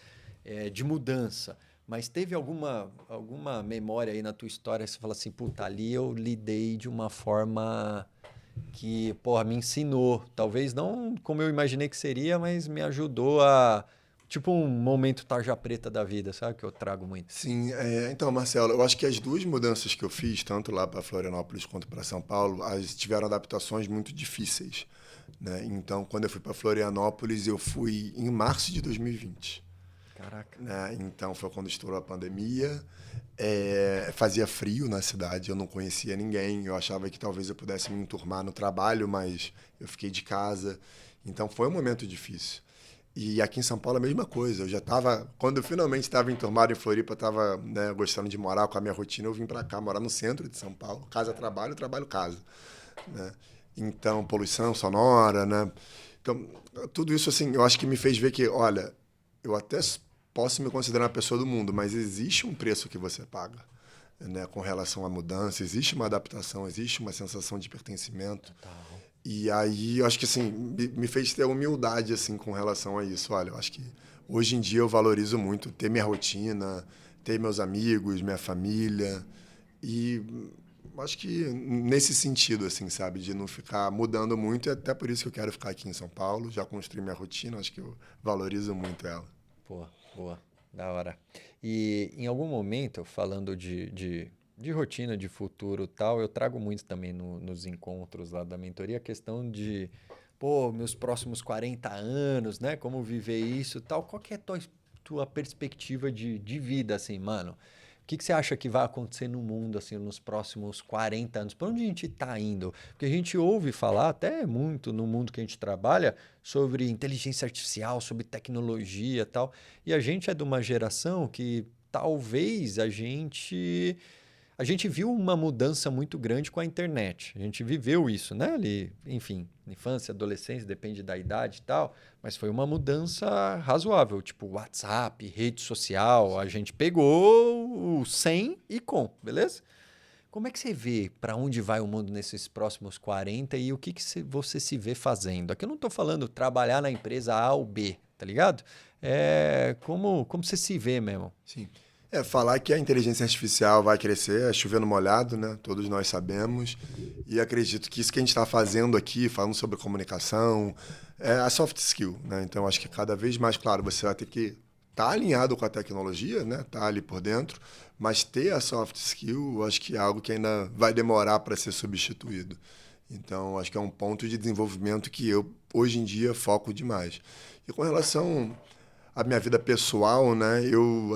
de mudança. Mas teve alguma memória aí na tua história que você fala assim, puta, ali eu lidei de uma forma que, porra, me ensinou. Talvez não como eu imaginei que seria, mas me ajudou a... Tipo um momento tarja preta da vida, sabe? Que eu trago muito. Sim, então, Marcelo, eu acho que as duas mudanças que eu fiz, tanto lá para Florianópolis quanto para São Paulo, as tiveram adaptações muito difíceis, né? Então, quando eu fui para Florianópolis, eu fui em março de 2020. Caraca. Né? Então foi quando estourou a pandemia. Fazia frio na cidade, eu não conhecia ninguém. Eu achava que talvez eu pudesse me enturmar no trabalho, mas eu fiquei de casa. Então foi um momento difícil. E aqui em São Paulo a mesma coisa. Eu já estava, quando eu finalmente estava enturmado em Floripa, estava, né, gostando de morar com a minha rotina, eu vim para cá, morar no centro de São Paulo. Casa, trabalho, trabalho, casa. Né? Então, poluição sonora, né? Então, tudo isso, assim, eu acho que me fez ver que, olha, eu até posso me considerar uma pessoa do mundo, mas existe um preço que você paga, né, com relação à mudança, existe uma adaptação, existe uma sensação de pertencimento. Total. E aí, eu acho que assim, me fez ter humildade assim com relação a isso. Olha, eu acho que hoje em dia eu valorizo muito ter minha rotina, ter meus amigos, minha família e acho que nesse sentido assim, sabe, de não ficar mudando muito, e até por isso que eu quero ficar aqui em São Paulo, já construí minha rotina, acho que eu valorizo muito ela. Pô, boa, da hora. E em algum momento, falando de rotina, de futuro e tal, eu trago muito também nos encontros lá da mentoria a questão de, pô, meus próximos 40 anos, né? Como viver isso e tal. Qual que é a tua perspectiva de vida, assim, mano? O que você acha que vai acontecer no mundo, assim, nos próximos 40 anos? Para onde a gente está indo? Porque a gente ouve falar, até muito no mundo que a gente trabalha, sobre inteligência artificial, sobre tecnologia e tal. E a gente é de uma geração que talvez a gente viu uma mudança muito grande com a internet. A gente viveu isso, né? Ali, enfim, infância, adolescência, depende da idade e tal, mas foi uma mudança razoável, tipo WhatsApp, rede social, a gente pegou o sem e com, beleza? Como é que você vê para onde vai o mundo nesses próximos 40 e o que você se vê fazendo? Aqui eu não estou falando trabalhar na empresa A ou B, tá ligado? É como você se vê mesmo. Sim. Falar que a inteligência artificial vai crescer é chover no molhado, né? Todos nós sabemos. E acredito que isso que a gente está fazendo aqui, falando sobre comunicação, é a soft skill, né? Então, acho que cada vez mais, claro, você vai ter que estar alinhado com a tecnologia, né? Tá ali por dentro, mas ter a soft skill, eu acho que é algo que ainda vai demorar para ser substituído. Então, acho que é um ponto de desenvolvimento que eu, hoje em dia, foco demais. E com relação a minha vida pessoal, né? Eu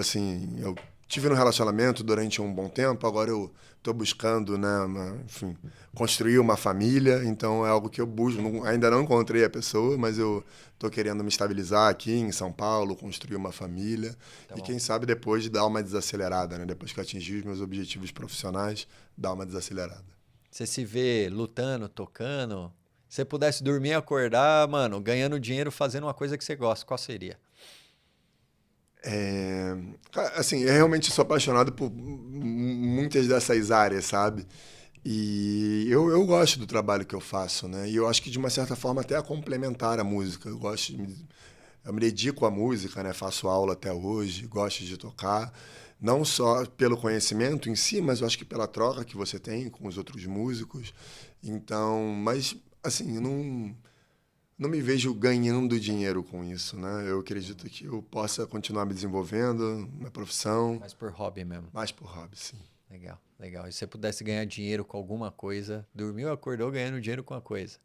tive um relacionamento durante um bom tempo, agora eu estou buscando, né, enfim, construir uma família, então é algo que eu busco. Ainda não encontrei a pessoa, mas eu estou querendo me estabilizar aqui em São Paulo, construir uma família Tá e bom. quem sabe depois dar uma desacelerada, né? Depois que eu atingir os meus objetivos profissionais, dar uma desacelerada. Você se vê lutando, tocando? Se você pudesse dormir e acordar, mano, ganhando dinheiro fazendo uma coisa que você gosta, qual seria? Cara, assim, eu realmente sou apaixonado por muitas dessas áreas, sabe? E eu gosto do trabalho que eu faço, né? E eu acho que de uma certa forma até a complementar a música. Eu me dedico à música, né? Faço aula até hoje, gosto de tocar, não só pelo conhecimento em si, mas eu acho que pela troca que você tem com os outros músicos. Então, mas assim, eu não me vejo ganhando dinheiro com isso, né? Eu acredito que eu possa continuar me desenvolvendo na profissão, Mas por hobby mesmo. mais por hobby, sim. Legal, legal. E se você pudesse ganhar dinheiro com alguma coisa, dormiu, acordou ganhando dinheiro com a coisa.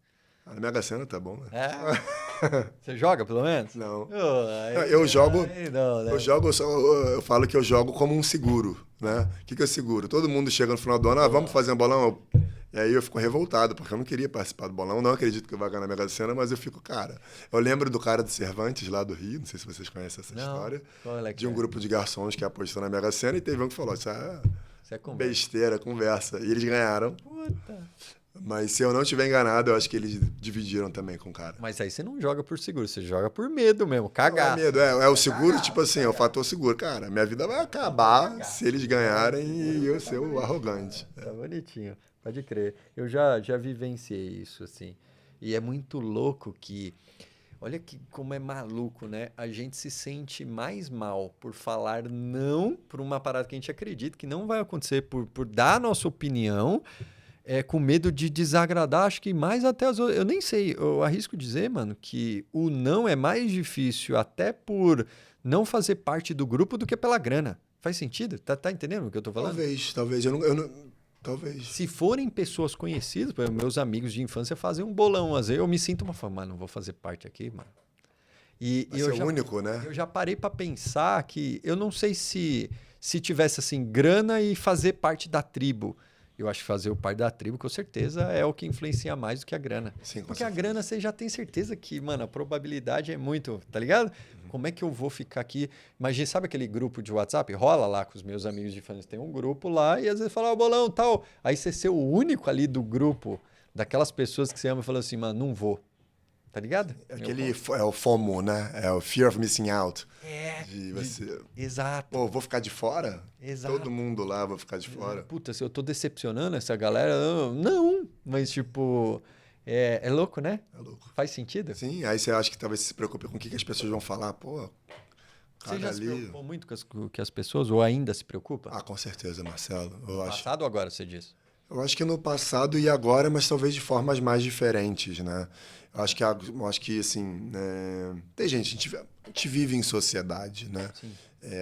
A Mega Sena tá bom, né? É? Você joga pelo menos? Não. Oh, Eu jogo, aí não, eu né? jogo, eu falo que eu jogo como um seguro, né? O que é seguro? Todo mundo chega no final do ano, vamos fazer um bolão? E aí eu fico revoltado, porque eu não queria participar do bolão, não acredito que eu vá ganhar na Mega Sena, mas eu fico, cara. Eu lembro do cara do Cervantes, lá do Rio, não sei se vocês conhecem essa Não, história, qual é de que um é? grupo de garçons que apostou na Mega Sena e teve um que falou: Isso é Você é conversa. besteira, conversa. E eles ganharam. Puta. Mas se eu não estiver enganado, eu acho que eles dividiram também com o cara. Mas aí você não joga por seguro, você joga por medo mesmo, Não é cagaço. medo, é o seguro, tipo assim, é o fator seguro. Cara, minha vida vai acabar se eles ganharem e eu ser o arrogante. Tá bonitinho, pode crer. Eu já vivenciei isso, assim. E é muito louco que Olha que como é maluco, né? A gente se sente mais mal por falar não por uma parada que a gente acredita que não vai acontecer, por dar a nossa opinião, com medo de desagradar, acho que mais até as outras. Eu nem sei, eu arrisco dizer, mano, que o não é mais difícil até por não fazer parte do grupo do que pela grana. Faz sentido? Tá entendendo o que eu tô falando? Talvez. Talvez. Se forem pessoas conhecidas, por exemplo, meus amigos de infância fazem um bolão, às vezes eu me sinto uma forma, mano, não vou fazer parte aqui, mano. E Vai eu ser já, único, né? eu já parei pra pensar que eu não sei se tivesse assim grana e fazer parte da tribo. Eu acho que fazer parte da tribo, com certeza, é o que influencia mais do que a grana. Sim, com Porque a certeza. grana você já tem certeza que, mano, a probabilidade é muito, tá ligado? Como é que eu vou ficar aqui? Imagina, sabe aquele grupo de WhatsApp? Rola lá com os meus amigos de infância. Tem um grupo lá e às vezes fala, bolão, tal. Aí você ser o único ali do grupo, daquelas pessoas que você ama e fala assim, mano, não vou. Tá ligado? É o FOMO, né? É o Fear of Missing Out. É. De você... Exato. Pô, vou ficar de fora? Exato. Todo mundo lá, vou ficar de fora. Puta, se eu tô decepcionando essa galera, não. Mas, tipo, é louco, né? É louco. Faz sentido? Sim, aí você acha que talvez se preocupe com o que as pessoas vão falar. Pô, Você já se ali... preocupou muito com que as pessoas, ou ainda se preocupa? Ah, com certeza, Marcelo. Eu acho. Passado ou agora, você diz? Eu acho que no passado e agora, mas talvez de formas mais diferentes, né? Eu acho que assim, tem gente, a gente vive em sociedade, né?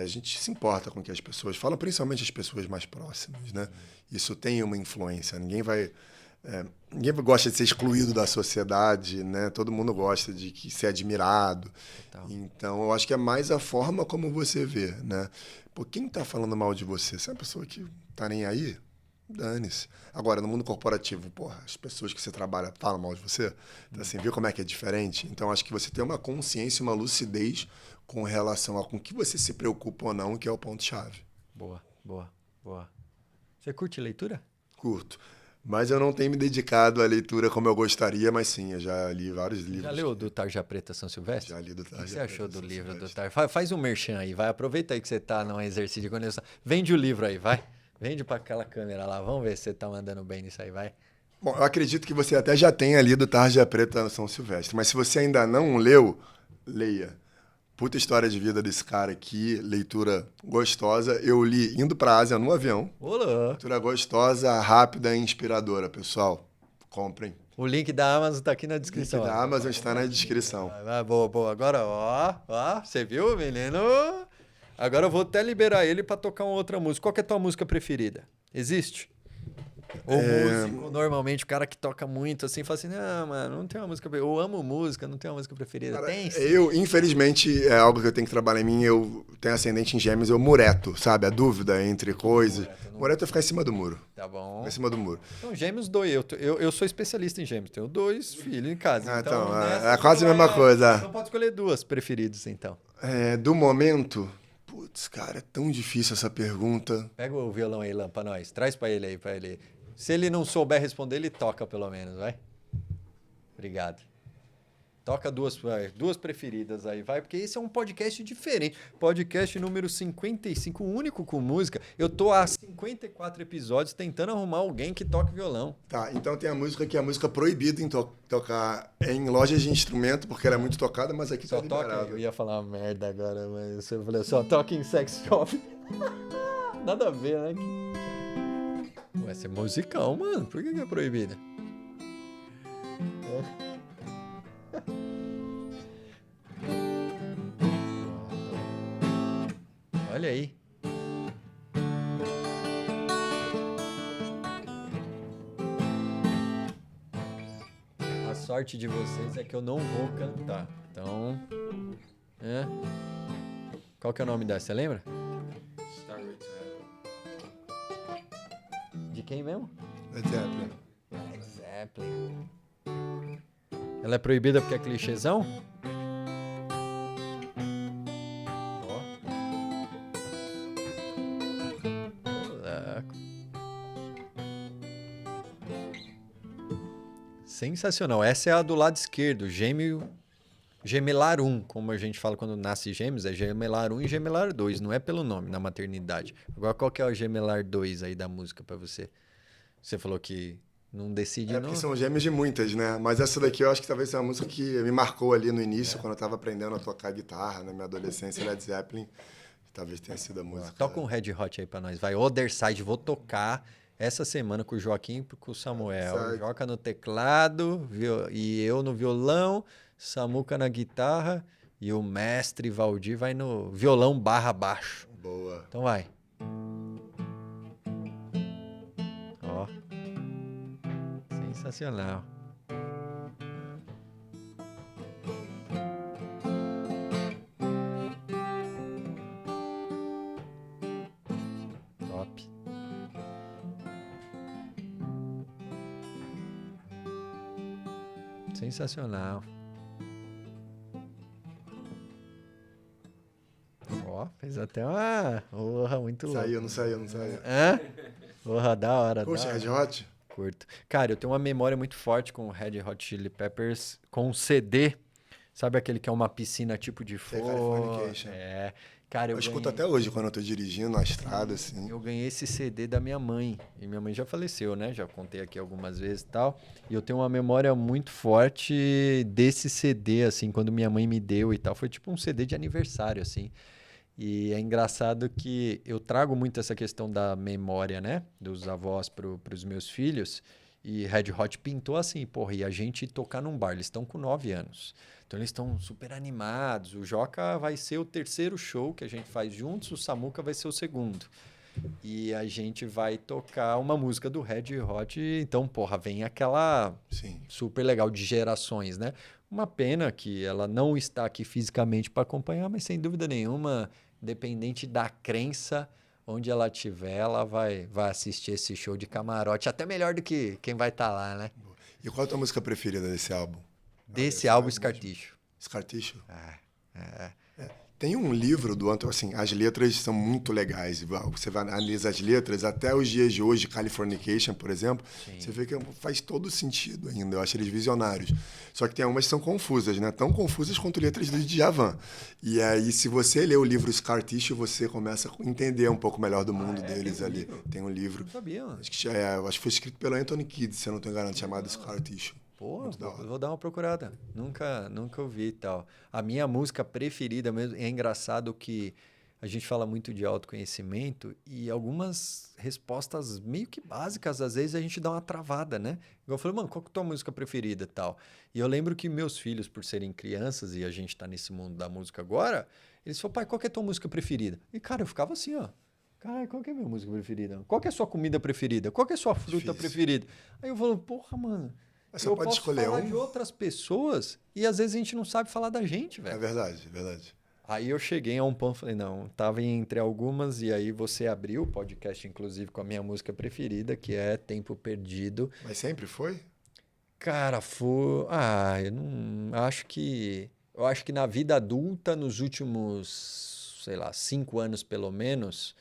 A gente se importa com o que as pessoas falam, principalmente as pessoas mais próximas, né? Isso tem uma influência. Ninguém gosta de ser excluído da sociedade, né? Todo mundo gosta de ser admirado. Total. Então, eu acho que é mais a forma como você vê, né? Pô, quem tá falando mal de você? Você é uma pessoa que tá nem aí? Dane-se. Agora, no mundo corporativo, porra, as pessoas que você trabalha falam mal de você. Então, assim, viu como é que é diferente? Então, acho que você tem uma consciência, uma lucidez com relação a com que você se preocupa ou não, que é o ponto-chave. Boa. Você curte leitura? Curto. Mas eu não tenho me dedicado à leitura como eu gostaria, mas sim, eu já li vários livros. Já leu do Tarja Preta São Silvestre? Já li do Tarja O que você achou Preta do São livro do Silvestre. Tarja? Faz um merchan aí, vai. Aproveita aí que você tá num exercício de conexão. Vende o livro aí, vai. Vende pra aquela câmera lá. Vamos ver se você tá mandando bem nisso aí, vai. Bom, eu acredito que você até já tenha lido Tarja Preta São Silvestre, mas se você ainda não leu, leia. Puta história de vida desse cara aqui, leitura gostosa. Eu li indo pra Ásia no avião. Ô, louco. Leitura gostosa, rápida e inspiradora, pessoal. Comprem. O link da Amazon tá aqui na O link descrição. da Amazon está na descrição. Boa. Agora, ó, você viu, menino? Agora eu vou até liberar ele pra tocar uma outra música. Qual que é a tua música preferida? Existe? Ou músico, normalmente o cara que toca muito assim, fala assim, não, mano, não tem uma música preferida. Eu amo música, não tenho uma música preferida. Cara, Tem sim. eu, infelizmente, é algo que eu tenho que trabalhar em mim. Eu tenho ascendente em Gêmeos, eu mureto, sabe? A dúvida entre coisas. Mureto é ficar em cima do muro. Tá bom. Ficar em cima do muro. Então, gêmeos dois. Eu sou especialista em gêmeos. Tenho 2 filhos em casa. Então, nessa é quase a mesma coisa. Então pode escolher 2 preferidos, então. Do momento... Putz, cara, é tão difícil essa pergunta. Pega o violão aí, Lã, pra nós. Traz pra ele aí, pra ele. Se ele não souber responder, ele toca pelo menos, vai. Obrigado. Toca duas preferidas aí, vai, porque esse é um podcast diferente. Podcast número 55, único com música. Eu tô há 54 episódios tentando arrumar alguém que toque violão. Tá, então tem a música que é a música proibida em tocar em lojas de instrumento, porque ela é muito tocada, mas aqui Só tá toca, liberado. eu ia falar uma merda agora, mas eu falei, só toca em sex shop. Nada a ver, né? Ué, esse é musical, mano. Por que é proibida? Olha aí. A sorte de vocês é que eu não vou cantar. Então, qual que é o nome dessa? Você lembra? De quem mesmo? Led Zeppelin. Led Zeppelin. Ela é proibida porque é clichêzão? Sensacional. Essa é a do lado esquerdo. Gemelar 1, como a gente fala quando nasce gêmeos, é gemelar 1 e gemelar 2. Não é pelo nome, na maternidade. Agora, qual que é o gemelar 2 aí da música pra você? Você falou que Não decide, não. Porque são gêmeos de muitas, né? Mas essa daqui eu acho que talvez seja uma música que me marcou ali no início, quando eu tava aprendendo a tocar guitarra, na minha adolescência, Led Zeppelin. Talvez tenha sido a música. Toca um Red Hot aí pra nós. Vai, Other Side, vou tocar essa semana com o Joaquim e com o Samuel. Side. Joca no teclado e eu no violão, Samuca na guitarra e o mestre Valdir vai no violão barra baixo. Boa. Então vai. Ó. Sensacional. Top. Sensacional. Ó, fez até uma... Porra, muito louco. Saiu, não saiu, não saiu. Hã? Porra, da hora, Poxa, da hora. Red Hot? Curto. Cara, eu tenho uma memória muito forte com o Red Hot Chili Peppers, com o CD. Sabe aquele que é uma piscina tipo de Sei, fogo? Californication. É. Cara, Eu escuto até hoje quando eu tô dirigindo na estrada, assim. eu ganhei esse CD da minha mãe. E minha mãe já faleceu, né? Já contei aqui algumas vezes e tal. E eu tenho uma memória muito forte desse CD, assim, quando minha mãe me deu e tal. Foi tipo um CD de aniversário, assim. E é engraçado que eu trago muito essa questão da memória, né? Dos avós pros meus filhos. E Red Hot pintou assim, porra, e a gente tocar num bar. Eles estão com 9 anos. Então eles estão super animados. O Joca vai ser o terceiro show que a gente faz juntos, o Samuca vai ser o segundo. E a gente vai tocar uma música do Red Hot. Então, porra, vem aquela Sim. super legal de gerações, né? Uma pena que ela não está aqui fisicamente para acompanhar, mas sem dúvida nenhuma, independente da crença, onde ela estiver, ela vai assistir esse show de camarote, até melhor do que quem vai estar lá, né? E qual é a tua música preferida desse álbum? Desse álbum, Scar Tissue. Scar Tissue? É. Tem um livro do Anthony, assim, as letras são muito legais. Você vai analisar as letras, até os dias de hoje, Californication, por exemplo, você vê que faz todo sentido ainda. Eu acho eles visionários. Só que tem algumas que são confusas, né? Tão confusas quanto letras do Djavan. E aí, se você ler o livro Scar Tissue, você começa a entender um pouco melhor do mundo deles ali. Tem um livro. Não sabia, mano. Acho que foi escrito pelo Anthony Kidd, se eu não estou enganado, chamado Scar Tissue. Pô, vou dar uma procurada. Nunca ouvi e tal. A minha música preferida mesmo, é engraçado que a gente fala muito de autoconhecimento e algumas respostas meio que básicas, às vezes a gente dá uma travada, né? Igual eu falei, mano, qual que é a tua música preferida e tal? E eu lembro que meus filhos, por serem crianças e a gente tá nesse mundo da música agora, eles falaram, pai, qual que é a tua música preferida? E cara, eu ficava assim, ó. Cara, qual que é a minha música preferida? Qual que é a sua comida preferida? Qual que é a sua fruta preferida? Aí eu falo, porra, mano... Mas você eu pode posso escolher falar um? de outras pessoas e às vezes a gente não sabe falar da gente, É velho. verdade, é verdade. Aí eu cheguei a um ponto e falei, não, tava entre algumas e aí você abriu o podcast, inclusive, com a minha música preferida, que é Tempo Perdido. Mas sempre foi? Cara, foi... eu não... Eu acho que na vida adulta, nos últimos, sei lá, 5 anos pelo menos,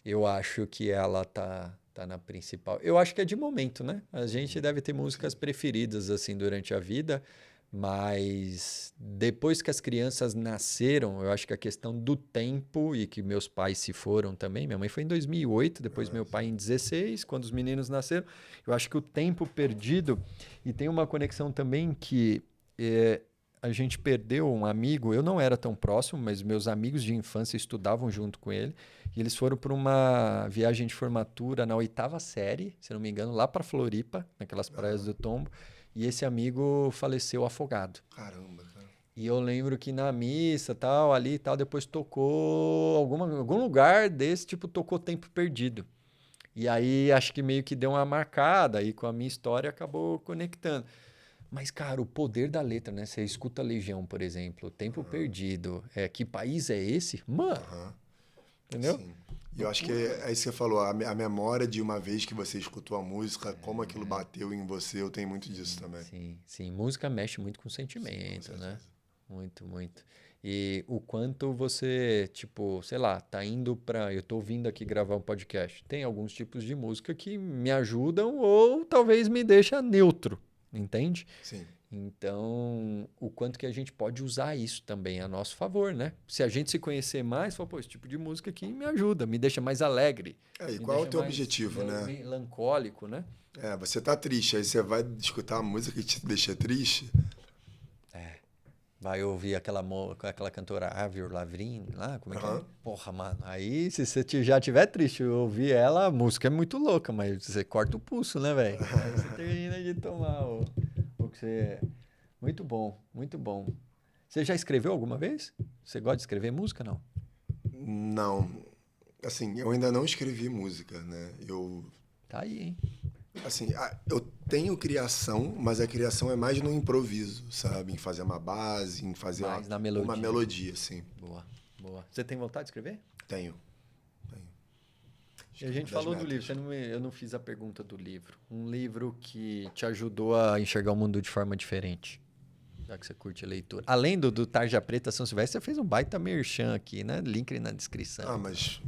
eu acho que ela tá na principal. Eu acho que é de momento, né? A gente deve ter músicas preferidas assim durante a vida, mas depois que as crianças nasceram, eu acho que a questão do tempo e que meus pais se foram também, minha mãe foi em 2008, depois meu pai em 16, quando os meninos nasceram, eu acho que o tempo perdido e tem uma conexão também que a gente perdeu um amigo, eu não era tão próximo, mas meus amigos de infância estudavam junto com ele, e eles foram para uma viagem de formatura na 8ª série, se não me engano, lá para Floripa, naquelas praias do Tombo, e esse amigo faleceu afogado. Caramba, cara. E eu lembro que na missa, tal, ali e tal, depois tocou algum lugar desse, tipo, tocou Tempo Perdido. E aí acho que meio que deu uma marcada, aí com a minha história acabou conectando. Mas, cara, o poder da letra, né? Você escuta Legião, por exemplo, Tempo Perdido. Que país é esse? Mano! Entendeu? Sim. E eu acho que é isso que você falou, a memória de uma vez que você escutou a música, como aquilo bateu em você, eu tenho muito disso também. Sim. Música mexe muito com sentimento, né? Muito, muito. E o quanto você, tipo, sei lá, tá indo pra... Eu tô vindo aqui gravar um podcast. Tem alguns tipos de música que me ajudam ou talvez me deixa neutro. Entende? Sim. Então, o quanto que a gente pode usar isso também a nosso favor, né? Se a gente se conhecer mais, fala, pô, esse tipo de música aqui me ajuda, me deixa mais alegre, E me qual é o deixa teu mais objetivo, né? melancólico, né? Você tá triste, aí você vai escutar a música que te deixa triste. Vai ouvir aquela cantora Avril Lavigne lá, como é que é? Aham. Porra, mano, aí se você já tiver triste ouvir ela, a música é muito louca, mas você corta o pulso, né, velho? Aí você termina de tomar o que você... Muito bom, muito bom. Você já escreveu alguma vez? Você gosta de escrever música, não? Não. Assim, eu ainda não escrevi música, né? Tá aí, hein? Assim, eu tenho criação, mas a criação é mais no improviso, sabe? Em fazer uma base, em fazer Mais na uma melodia. melodia, assim. Boa, boa. Você tem vontade de escrever? Tenho. E a É gente uma das falou do livro, metas. eu não fiz a pergunta do livro. Um livro que te ajudou a enxergar o mundo de forma diferente, já que você curte a leitura. Além do Tarja Preta São Silvestre, você fez um baita merchan aqui, né? Link na descrição. Mas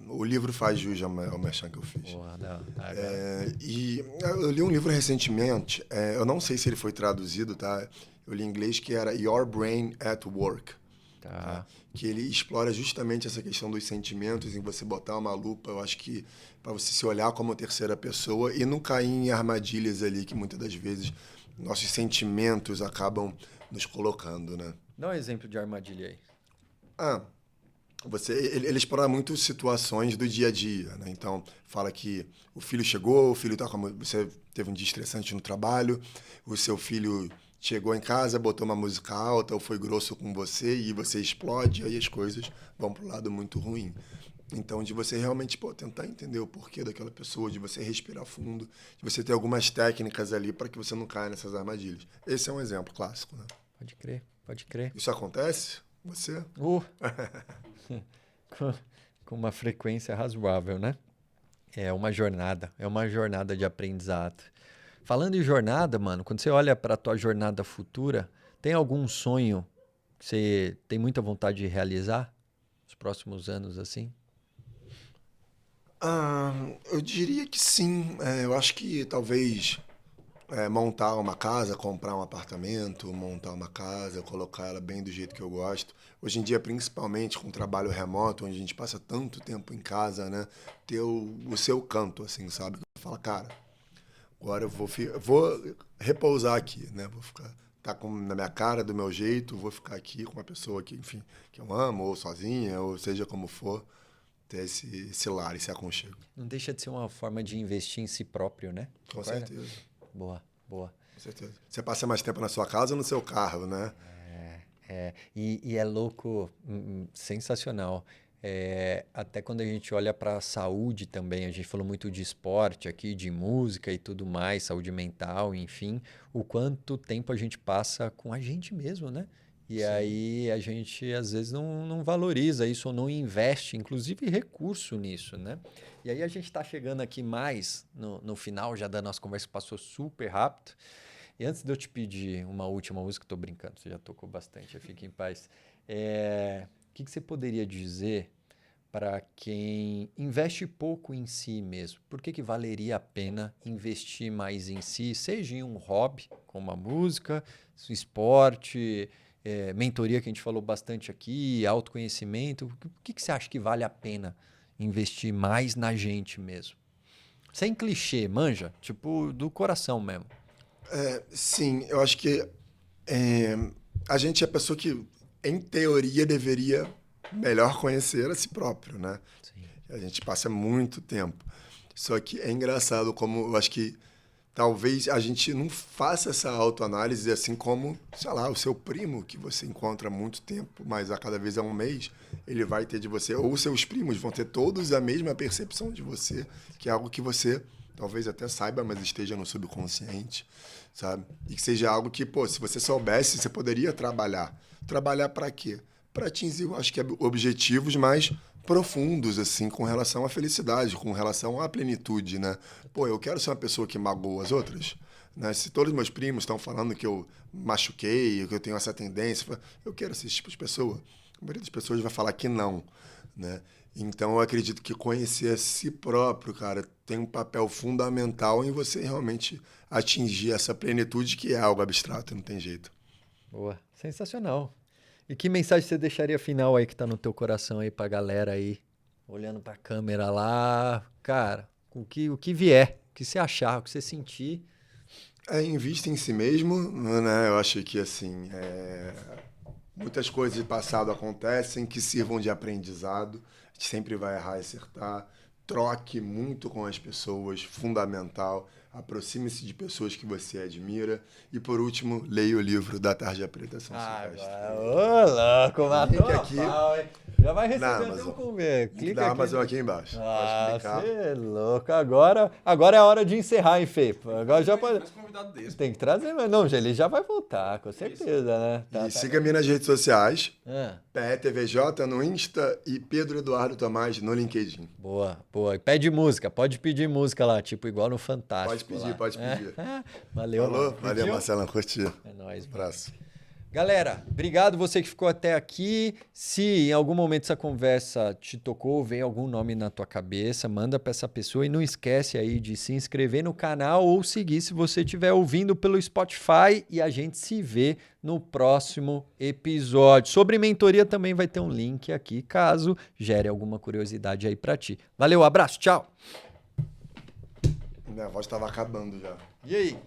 o livro faz jus ao merchan que eu fiz. Porra, não, agora. E eu li um livro recentemente, eu não sei se ele foi traduzido, tá? Eu li em inglês que era Your Brain at Work. Tá. Que ele explora justamente essa questão dos sentimentos, em você botar uma lupa, eu acho que para você se olhar como terceira pessoa e não cair em armadilhas ali que muitas das vezes nossos sentimentos acabam nos colocando, né? Dá um exemplo de armadilha aí. Ah, ele explora muito situações do dia a dia, né? Então, fala que o filho chegou, o filho tá com você teve um dia estressante no trabalho, o seu filho chegou em casa, botou uma música alta ou foi grosso com você e você explode, aí as coisas vão pro lado muito ruim. Então, de você realmente tentar entender o porquê daquela pessoa, de você respirar fundo, de você ter algumas técnicas ali para que você não caia nessas armadilhas. Esse é um exemplo clássico, né? Pode crer, pode crer. Isso acontece? Você? Com, com uma frequência razoável, né? É uma jornada de aprendizado. Falando em jornada, mano, quando você olha para a tua jornada futura, tem algum sonho que você tem muita vontade de realizar nos próximos anos assim? Eu diria que sim. Eu acho que talvez montar uma casa, comprar um apartamento, montar uma casa, colocar ela bem do jeito que eu gosto. Hoje em dia, principalmente com o trabalho remoto, onde a gente passa tanto tempo em casa, né? Ter o seu canto, assim, sabe? Fala, cara, agora eu vou repousar aqui, né? Vou ficar tá na minha cara, do meu jeito, vou ficar aqui com uma pessoa que, enfim, que eu amo, ou sozinha, ou seja como for, ter esse lar, esse aconchego. Não deixa de ser uma forma de investir em si próprio, né? Com Concorda? certeza. Boa, boa. Com certeza. Você passa mais tempo na sua casa ou no seu carro, né? E é louco, sensacional. Até quando a gente olha para a saúde também, a gente falou muito de esporte aqui, de música e tudo mais, saúde mental, enfim, o quanto tempo a gente passa com a gente mesmo, né? E Sim. aí a gente às vezes não valoriza isso ou não investe, inclusive recurso nisso, né? E aí a gente está chegando aqui mais no final já da nossa conversa, que passou super rápido. E antes de eu te pedir uma última música, estou brincando, você já tocou bastante, fique em paz. O que você poderia dizer para quem investe pouco em si mesmo? Por que valeria a pena investir mais em si, seja em um hobby, como a música, esporte, mentoria que a gente falou bastante aqui, autoconhecimento? O que você acha que vale a pena investir mais na gente mesmo? Sem clichê, manja, tipo do coração mesmo. Sim, eu acho que a gente é a pessoa que, em teoria, deveria melhor conhecer a si próprio, né? Sim. A gente passa muito tempo. Só que é engraçado como eu acho que talvez a gente não faça essa autoanálise assim como, sei lá, o seu primo, que você encontra há muito tempo, mas a cada vez é um mês, ele vai ter de você. Ou os seus primos vão ter todos a mesma percepção de você, que é algo que você talvez até saiba, mas esteja no subconsciente, sabe? E que seja algo que, pô, se você soubesse, você poderia trabalhar. Trabalhar para quê? Para atingir, eu acho que objetivos mais profundos, assim, com relação à felicidade, com relação à plenitude, né? Pô, eu quero ser uma pessoa que magoa as outras, né? Se todos os meus primos estão falando que eu machuquei, que eu tenho essa tendência, eu quero ser esse tipo de pessoa. A maioria das pessoas vai falar que não, né? Então, eu acredito que conhecer a si próprio, cara, tem um papel fundamental em você realmente atingir essa plenitude que é algo abstrato, não tem jeito. Boa, sensacional. E que mensagem você deixaria final aí que tá no teu coração aí pra galera aí, olhando pra câmera lá, cara, o que vier, o que você achar, o que você sentir. Invista em si mesmo, né? Eu acho que, assim, muitas coisas do passado acontecem que sirvam de aprendizado. A gente sempre vai errar e acertar. Troque muito com as pessoas, fundamental. Aproxime-se de pessoas que você admira. E, por último, leia o livro da Tarja Preta São Silvestre. Ô, louco, matou Link aqui. pau, hein? Já vai Na receber até um Amazon. convite. Link Clica da aqui. Amazon aqui embaixo. Pode clicar. Você é louco. Agora é a hora de encerrar, hein, Fê? Agora já pode... Mais convidado desse. Tem que trazer, mas não, ele já vai voltar, com certeza, né? E siga-me nas redes sociais. Ah, PETVJ no Insta e Pedro Eduardo Tomás no LinkedIn. boa, boa. E pede música, pode pedir música lá, tipo igual no Fantástico. Pode pedir, lá. pode pedir. Valeu, Falou? mano. Valeu, Curtiu? Marcelo. Curti. É nóis, mano. Abraço. Galera, obrigado você que ficou até aqui. Se em algum momento essa conversa te tocou, vem algum nome na tua cabeça, manda para essa pessoa e não esquece aí de se inscrever no canal ou seguir se você estiver ouvindo pelo Spotify e a gente se vê no próximo episódio. Sobre mentoria também vai ter um link aqui, caso gere alguma curiosidade aí para ti. Valeu, abraço, tchau. Minha voz estava acabando já. E aí?